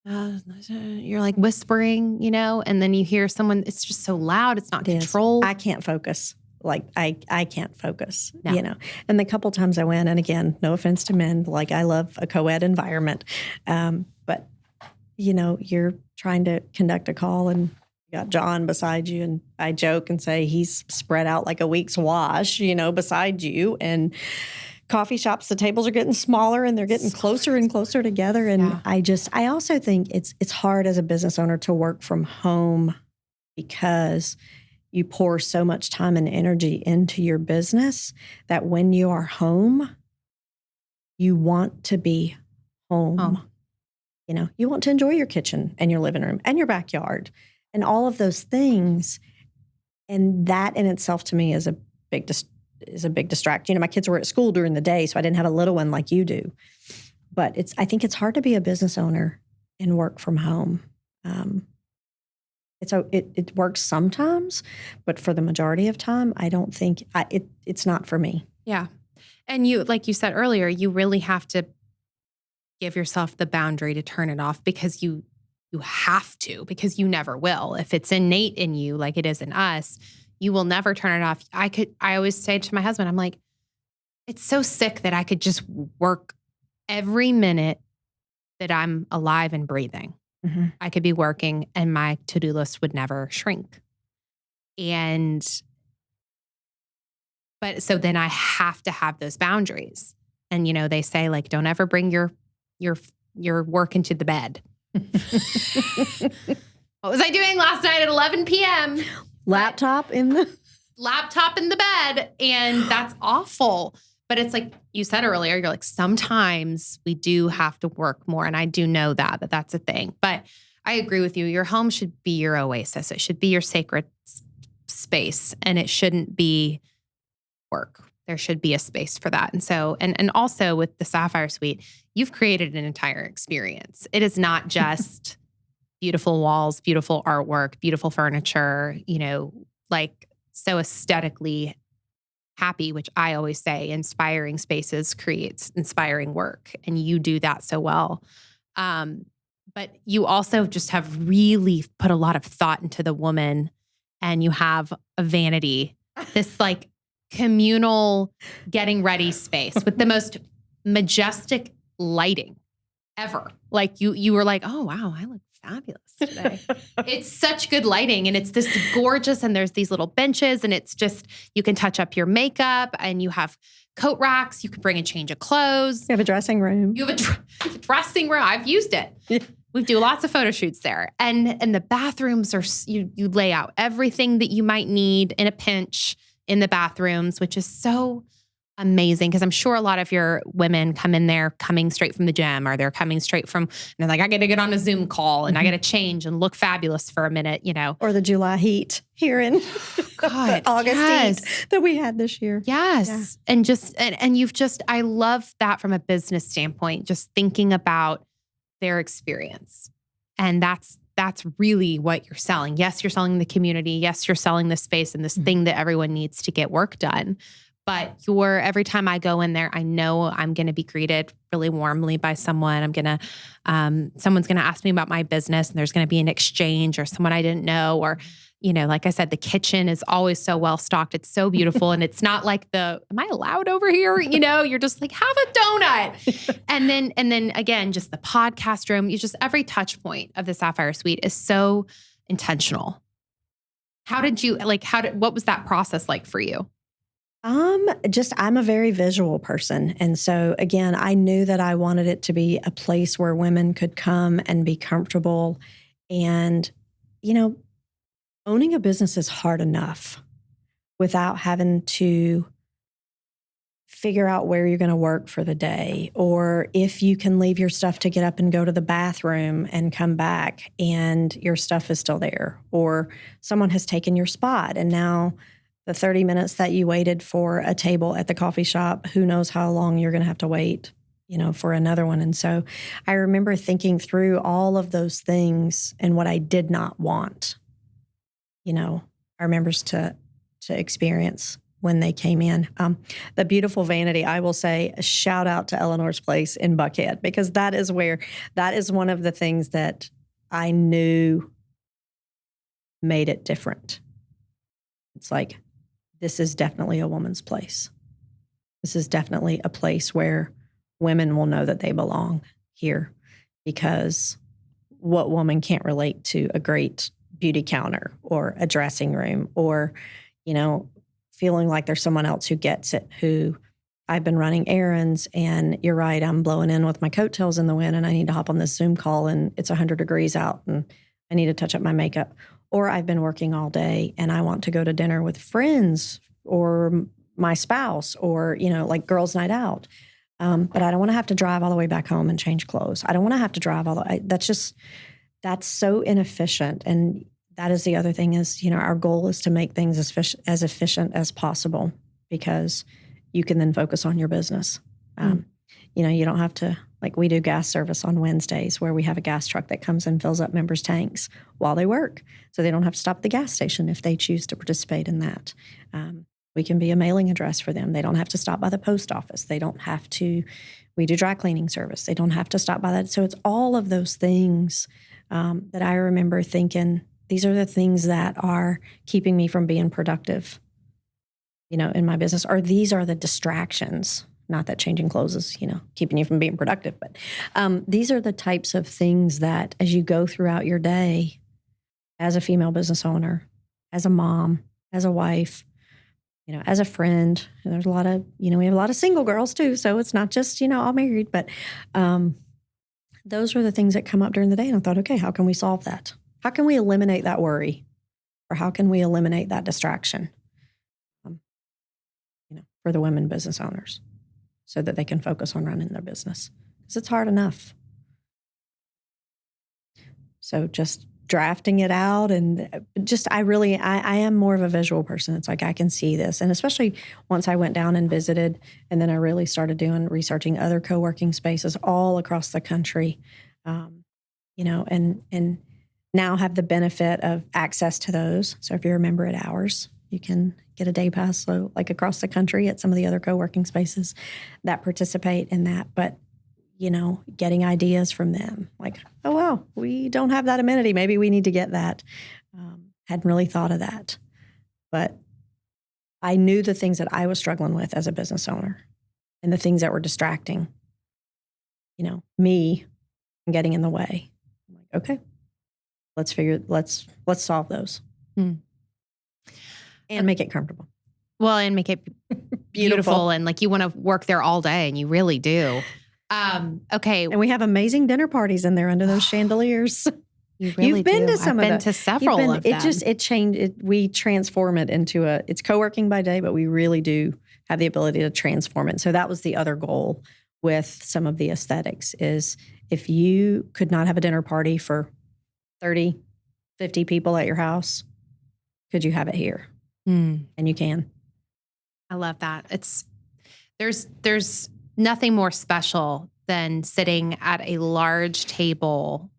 S2: you're like whispering, and then you hear someone, it's just so loud. It's not controlled.
S4: I can't focus. Like I can't focus,
S2: No.
S4: And the couple times I went, and again, no offense to men, like I love a co-ed environment. But you're trying to conduct a call and you got John beside you, and I joke and say he's spread out like a week's wash, beside you. And coffee shops, the tables are getting smaller and they're getting closer and closer together. And I also think it's hard as a business owner to work from home because you pour so much time and energy into your business that when you are home, you want to be home. You want to enjoy your kitchen and your living room and your backyard and all of those things. And that in itself to me is a big distraction. My kids were at school during the day, so I didn't have a little one like you do. But I think it's hard to be a business owner and work from home. It works sometimes, but for the majority of time, I don't think it's not for me.
S2: Yeah. And you, like you said earlier, you really have to give yourself the boundary to turn it off because you have to, because you never will. If it's innate in you, like it is in us, you will never turn it off. I always say to my husband, I'm like, it's so sick that I could just work every minute that I'm alive and breathing. Mm-hmm. I could be working and my to-do list would never shrink. But so then I have to have those boundaries. And, they say like, don't ever bring your work into the bed. What was I doing last night at 11 p.m.?
S4: Laptop in the bed. And that's awful. But it's like you said earlier, you're like, sometimes we do have to work more. And I do know that that's a thing. But I agree with you. Your home should be your oasis. It should be your sacred space. And it shouldn't be work. There should be a space for that. And so, and also with the Sapphire Suite, you've created an entire experience. It is not just beautiful walls, beautiful artwork, beautiful furniture, like so aesthetically happy, which I always say, inspiring spaces creates inspiring work. And you do that so well. But you also just have really put a lot of thought into the woman, and you have a vanity, this like communal getting ready space with the most majestic lighting ever. Like you were like, oh, wow, I look fabulous today. It's such good lighting, and it's this gorgeous, and there's these little benches, and it's just, you can touch up your makeup, and you have coat racks. You can bring a change of clothes. You have a dressing room.
S2: You have a dressing room. I've used it. Yeah. We do lots of photo shoots there. And the bathrooms are, you lay out everything that you might need in a pinch in the bathrooms, which is so amazing, because I'm sure a lot of your women come in there coming straight from the gym, or they're coming straight from, and they're like, I got to get on a Zoom call and I got to change and look fabulous for a minute,
S4: Or the July heat here in
S2: God,
S4: August heat that we had this year.
S2: Yes. Yeah. And you've just, I love that from a business standpoint, just thinking about their experience. And that's really what you're selling. Yes, you're selling the community. Yes, you're selling the space and this thing that everyone needs to get work done. But every time I go in there, I know I'm going to be greeted really warmly by someone. Someone's going to ask me about my business, and there's going to be an exchange, or someone I didn't know, or, like I said, the kitchen is always so well stocked. It's so beautiful. And it's not like am I allowed over here? You're just like, have a donut. and then again, just the podcast room, every touch point of the Sapphire Suite is so intentional. What was that process like for you?
S4: I'm a very visual person. And so again, I knew that I wanted it to be a place where women could come and be comfortable. And, owning a business is hard enough without having to figure out where you're going to work for the day, or if you can leave your stuff to get up and go to the bathroom and come back and your stuff is still there, or someone has taken your spot and now the 30 minutes that you waited for a table at the coffee shop, who knows how long you're going to have to wait, for another one. And so I remember thinking through all of those things and what I did not want, our members to experience when they came in. The beautiful vanity, I will say, a shout out to Eleanor's Place in Buckhead, because that is one of the things that I knew made it different. It's like, this is definitely a woman's place. This is definitely a place where women will know that they belong here, because what woman can't relate to a great beauty counter or a dressing room, or, feeling like there's someone else who gets it, who I've been running errands and you're right, I'm blowing in with my coattails in the wind and I need to hop on this Zoom call and it's 100 degrees out and I need to touch up my makeup. Or I've been working all day and I want to go to dinner with friends or my spouse, or, like girls' night out. But I don't want to have to drive all the way back home and change clothes. I don't want to have to drive all the way. That's so inefficient. And that is the other thing is, our goal is to make things as efficient as possible, because you can then focus on your business. You don't have to, like we do gas service on Wednesdays where we have a gas truck that comes and fills up members' tanks while they work. So they don't have to stop at the gas station if they choose to participate in that. We can be a mailing address for them. They don't have to stop by the post office. We do dry cleaning service. They don't have to stop by that. So it's all of those things that I remember thinking, these are the things that are keeping me from being productive, in my business, or these are the distractions. Not that changing clothes is, keeping you from being productive, but these are the types of things that as you go throughout your day, as a female business owner, as a mom, as a wife, as a friend, and there's a lot of, we have a lot of single girls too. So it's not just, all married, but those were the things that come up during the day. And I thought, okay, how can we solve that? How can we eliminate that worry? Or how can we eliminate that distraction, for the women business owners so that they can focus on running their business? Because it's hard enough. So just drafting it out and I am more of a visual person. It's like, I can see this. And especially once I went down and visited, and then I really started researching other co-working spaces all across the country, and now have the benefit of access to those. So if you're a member at ours, you can get a day pass, so like across the country at some of the other co-working spaces that participate in that. But, getting ideas from them, like, oh, wow, we don't have that amenity. Maybe we need to get that. Hadn't really thought of that. But I knew the things that I was struggling with as a business owner and the things that were distracting, me and getting in the way. I'm like, okay, let's solve those. And make it comfortable.
S2: Well, and make it beautiful. And like, you want to work there all day, and you really do. Okay.
S4: And we have amazing dinner parties in there under those chandeliers.
S2: You really
S4: You've been
S2: do.
S4: to some
S2: I've
S4: of
S2: been to several of them.
S4: It changed. We transform it into it's co-working by day, but we really do have the ability to transform it. So that was the other goal with some of the aesthetics is, if you could not have a dinner party for 30, 50 people at your house, could you have it here? And you can.
S2: I love that. There's nothing more special than sitting at a large table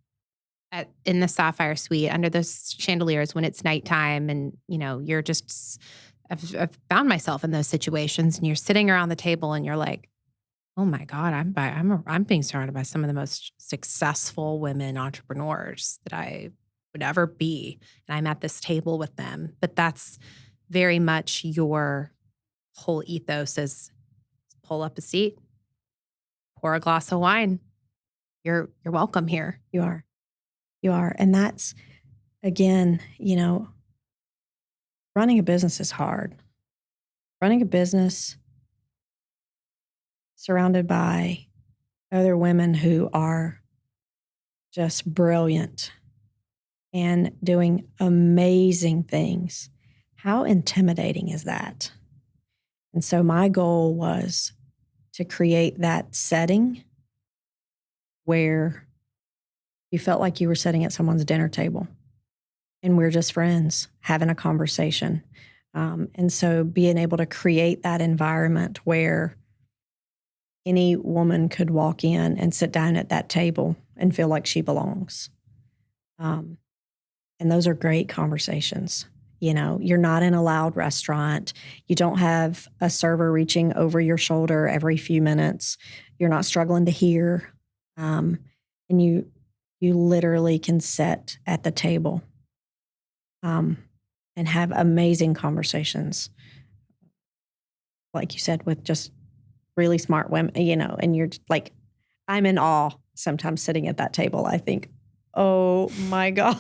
S2: in the Sapphire Suite under those chandeliers when it's nighttime, and you're just. I've found myself in those situations, and you're sitting around the table, and you're like, "Oh my God, I'm being surrounded by some of the most successful women entrepreneurs that I would ever be. And I'm at this table with them. But that's very much your whole ethos is pull up a seat, pour a glass of wine. You're welcome here.
S4: You are. You are. And that's, again, running a business is hard. Running a business surrounded by other women who are just brilliant and doing amazing things. How intimidating is that? And so my goal was to create that setting where you felt like you were sitting at someone's dinner table and we're just friends having a conversation. And so being able to create that environment where any woman could walk in and sit down at that table and feel like she belongs. And those are great conversations. You're not in a loud restaurant. You don't have a server reaching over your shoulder every few minutes. You're not struggling to hear. And you literally can sit at the table and have amazing conversations. Like you said, with just really smart women, and you're like, I'm in awe sometimes sitting at that table. I think, oh my God.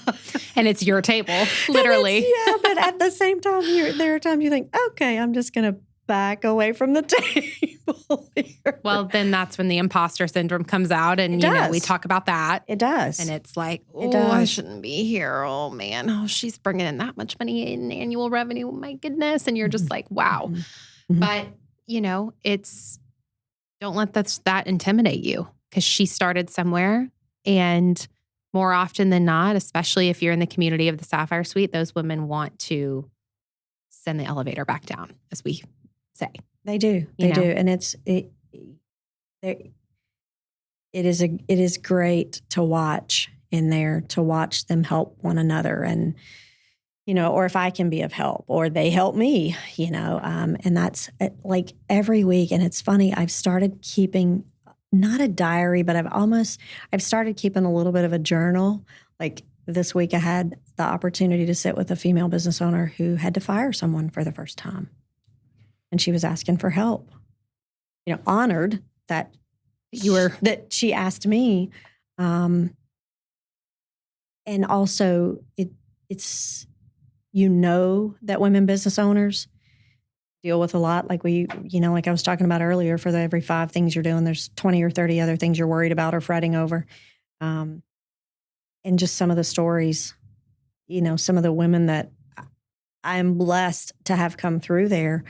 S2: And it's your table, literally.
S4: Yeah, but at the same time, there are times you think, okay, I'm just going to back away from the table here.
S2: Well, then that's when the imposter syndrome comes out, and we talk about that.
S4: It does.
S2: And it's like,
S4: It
S2: I
S4: does.
S2: shouldn't be here. Oh man, she's bringing in that much money in annual revenue. My goodness. And you're just like, wow.
S4: Mhm.
S2: But it's, don't let that intimidate you, because she started somewhere. And more often than not, especially if you're in the community of the Sapphire Suite, those women want to send the elevator back down, as we say.
S4: They do. They do. And it is great to watch in there, to watch them help one another, and or if I can be of help or they help me, and that's like every week. And it's funny, I've started keeping not a diary, but I've started keeping a little bit of a journal. Like this week I had the opportunity to sit with a female business owner who had to fire someone for the first time. And she was asking for help, honored that that she asked me. And also it's, that women business owners deal with a lot. Like like I was talking about earlier, for every 5 things you're doing, there's 20 or 30 other things you're worried about or fretting over. And just some of the stories, some of the women that I'm blessed to have come through there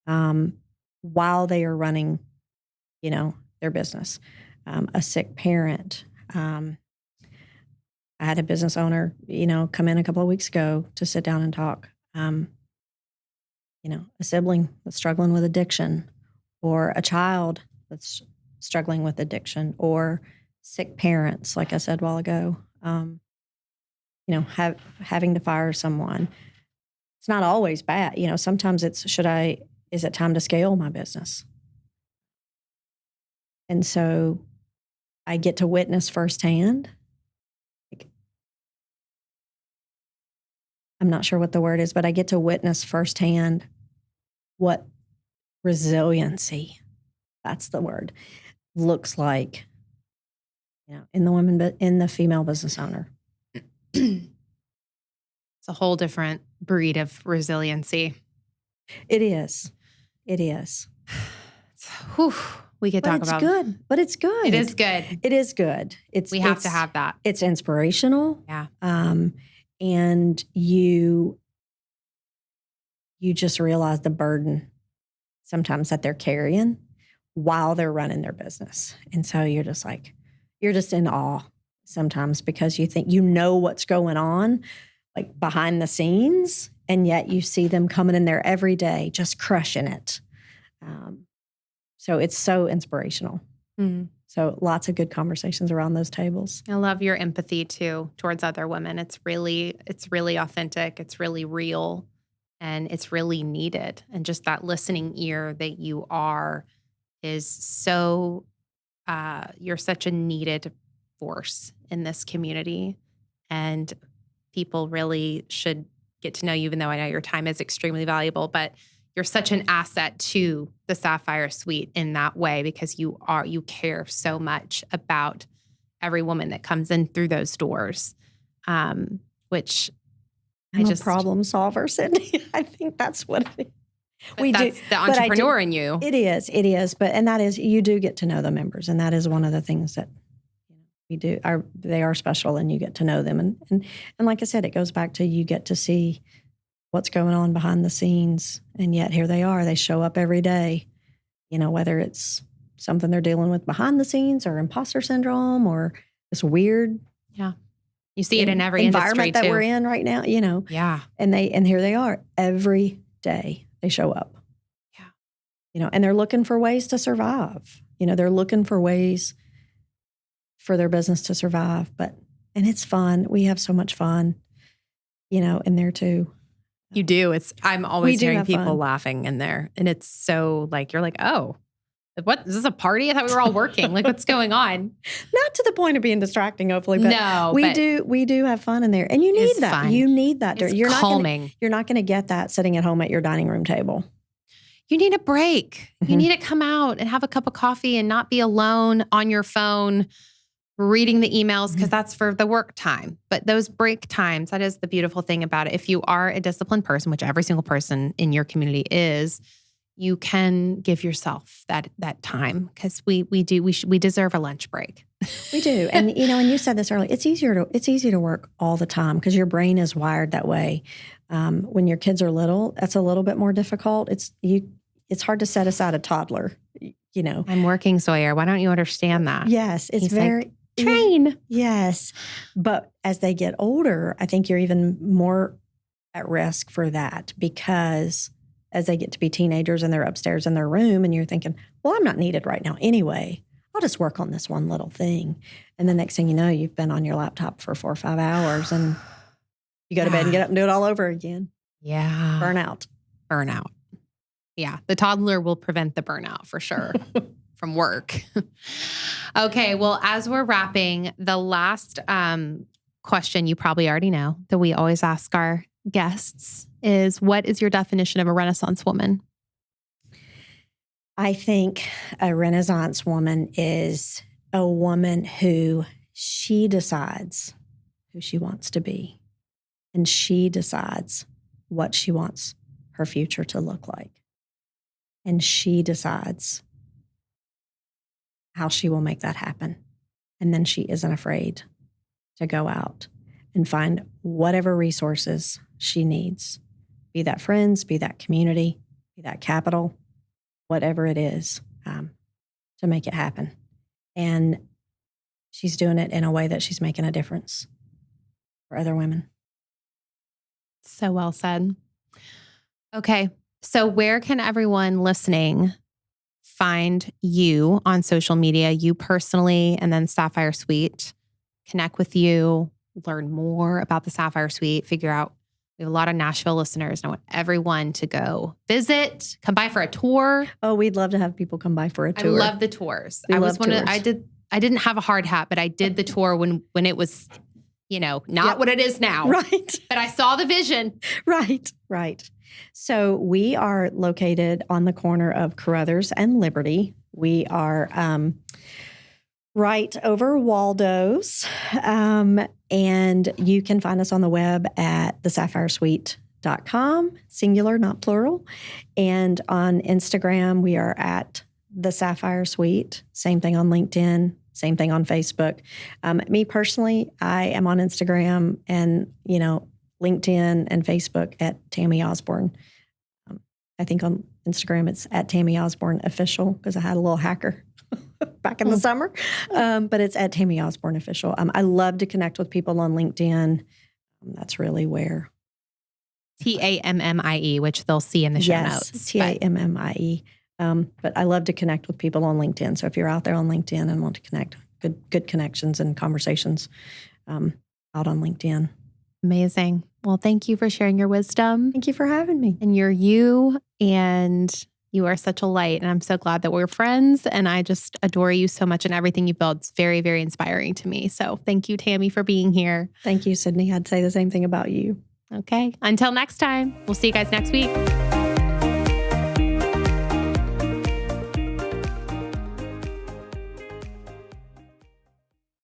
S4: while they are running, their business. A sick parent. I had a business owner, come in a couple of weeks ago to sit down and talk. A sibling that's struggling with addiction, or a child that's struggling with addiction, or sick parents, like I said a while ago, having to fire someone. It's not always bad. Sometimes it's, is it time to scale my business? And so I get to witness firsthand. I'm not sure what the word is, but I get to witness firsthand what resiliency, that's the word, looks like, in the female business owner.
S2: It's a whole different breed of resiliency.
S4: It is. It is.
S2: We could talk about.
S4: But it's good.
S2: It is good.
S4: It is good.
S2: We have to have that.
S4: It's inspirational.
S2: Yeah.
S4: And you just realize the burden sometimes that they're carrying while they're running their business. And so you're just in awe sometimes, because you think what's going on, like behind the scenes, and yet you see them coming in there every day just crushing it. So it's so inspirational.
S2: Mm.
S4: So lots of good conversations around those tables.
S2: I love your empathy too towards other women. It's really authentic. It's really real, and it's really needed. And just that listening ear that you are is so, you're such a needed force in this community. And people really should get to know you, even though I know your time is extremely valuable, but you're such an asset to the Sapphire Suite in that way, because you care so much about every woman that comes in through those doors, which
S4: I'm a problem solver, Sydney. I think that's what it is.
S2: That's the entrepreneur in you.
S4: It is. And that is, you do get to know the members. And that is one of the things that we do. They are special, and you get to know them. And like I said, it goes back to, you get to see what's going on behind the scenes. And yet here they are. They show up every day, whether it's something they're dealing with behind the scenes, or imposter syndrome, or this weird.
S2: Yeah. You see it in every
S4: environment
S2: industry
S4: that we're in right now,
S2: Yeah.
S4: And here they are every day. They show up.
S2: Yeah.
S4: And they're looking for ways to survive. They're looking for ways for their business to survive. And it's fun. We have so much fun, in there too.
S2: You do. I'm always hearing people
S4: fun.
S2: laughing in there. And it's so you're like, oh, what, is this a party? I thought we were all working. What's going on?
S4: Not to the point of being distracting, hopefully, but
S2: no,
S4: we do have fun in there. And you need that.
S2: Fun.
S4: You need that.
S2: It's
S4: you're
S2: calming.
S4: You're not going to get that sitting at home at your dining room table.
S2: You need a break.
S4: Mm-hmm.
S2: You need to come out and have a cup of coffee and not be alone on your phone reading the emails, because that's for the work time. But those break times, that is the beautiful thing about it. If you are a disciplined person, which every single person in your community is, you can give yourself that time, because we deserve a lunch break.
S4: We do. And and you said this earlier, it's easy to work all the time, because your brain is wired that way. When your kids are little, that's a little bit more difficult. It's hard to set aside a toddler,
S2: I'm working, Sawyer. Why don't you understand that?
S4: Yes, it's
S2: He's
S4: very
S2: train.
S4: Yes. But as they get older, I think you're even more at risk for that, because as they get to be teenagers and they're upstairs in their room and you're thinking, well, I'm not needed right now anyway. I'll just work on this one little thing. And the next thing you know, you've been on your laptop for 4 or 5 hours, and you go to bed and get up and do it all over again.
S2: Yeah.
S4: Burnout.
S2: Yeah. The toddler will prevent the burnout for sure from work. Okay. Well, as we're wrapping, the last question you probably already know that we always ask our guests is, what is your definition of a Renaissance woman?
S4: I think a Renaissance woman is a woman who she decides who she wants to be, and she decides what she wants her future to look like. And she decides how she will make that happen. And then she isn't afraid to go out and find whatever resources she needs, be that friends, be that community, be that capital, whatever it is, to make it happen. And she's doing it in a way that she's making a difference for other women.
S2: So well said. Okay. So where can everyone listening find you on social media, you personally, and then Sapphire Suite, connect with you, learn more about the Sapphire Suite, figure out, we have a lot of Nashville listeners, and I want everyone to go visit, come by for a tour.
S4: Oh, we'd love to have people come by for a tour.
S2: I love the tours.
S4: I
S2: didn't have a hard hat, but I did the tour when it was, not what it is now.
S4: Right.
S2: But I saw the vision.
S4: Right. So we are located on the corner of Carruthers and Liberty. We are right over Waldo's. And you can find us on the web at thesappphiresuite.com, singular, not plural. And on Instagram, we are at The Sapphire Suite. Same thing on LinkedIn, same thing on Facebook. Me personally, I am on Instagram and, LinkedIn and Facebook at Tammie Osborne. I think on Instagram it's at Tammie Osborne Official, because I had a little hacker back in the summer. But it's at Tammie Osborne Official. I love to connect with people on LinkedIn. That's really where.
S2: TAMMIE, which they'll see in the show notes.
S4: TAMMIE. But I love to connect with people on LinkedIn. So if you're out there on LinkedIn and want to connect, good connections and conversations out on LinkedIn.
S2: Amazing. Well, thank you for sharing your wisdom.
S4: Thank you for having me.
S2: And you're you, and You are such a light, and I'm so glad that we're friends, and I just adore you so much, and everything you build is very, very inspiring to me. So thank you, Tammie, for being here.
S4: Thank you, Sydney. I'd say the same thing about you.
S2: Okay. Until next time, we'll see you guys next week.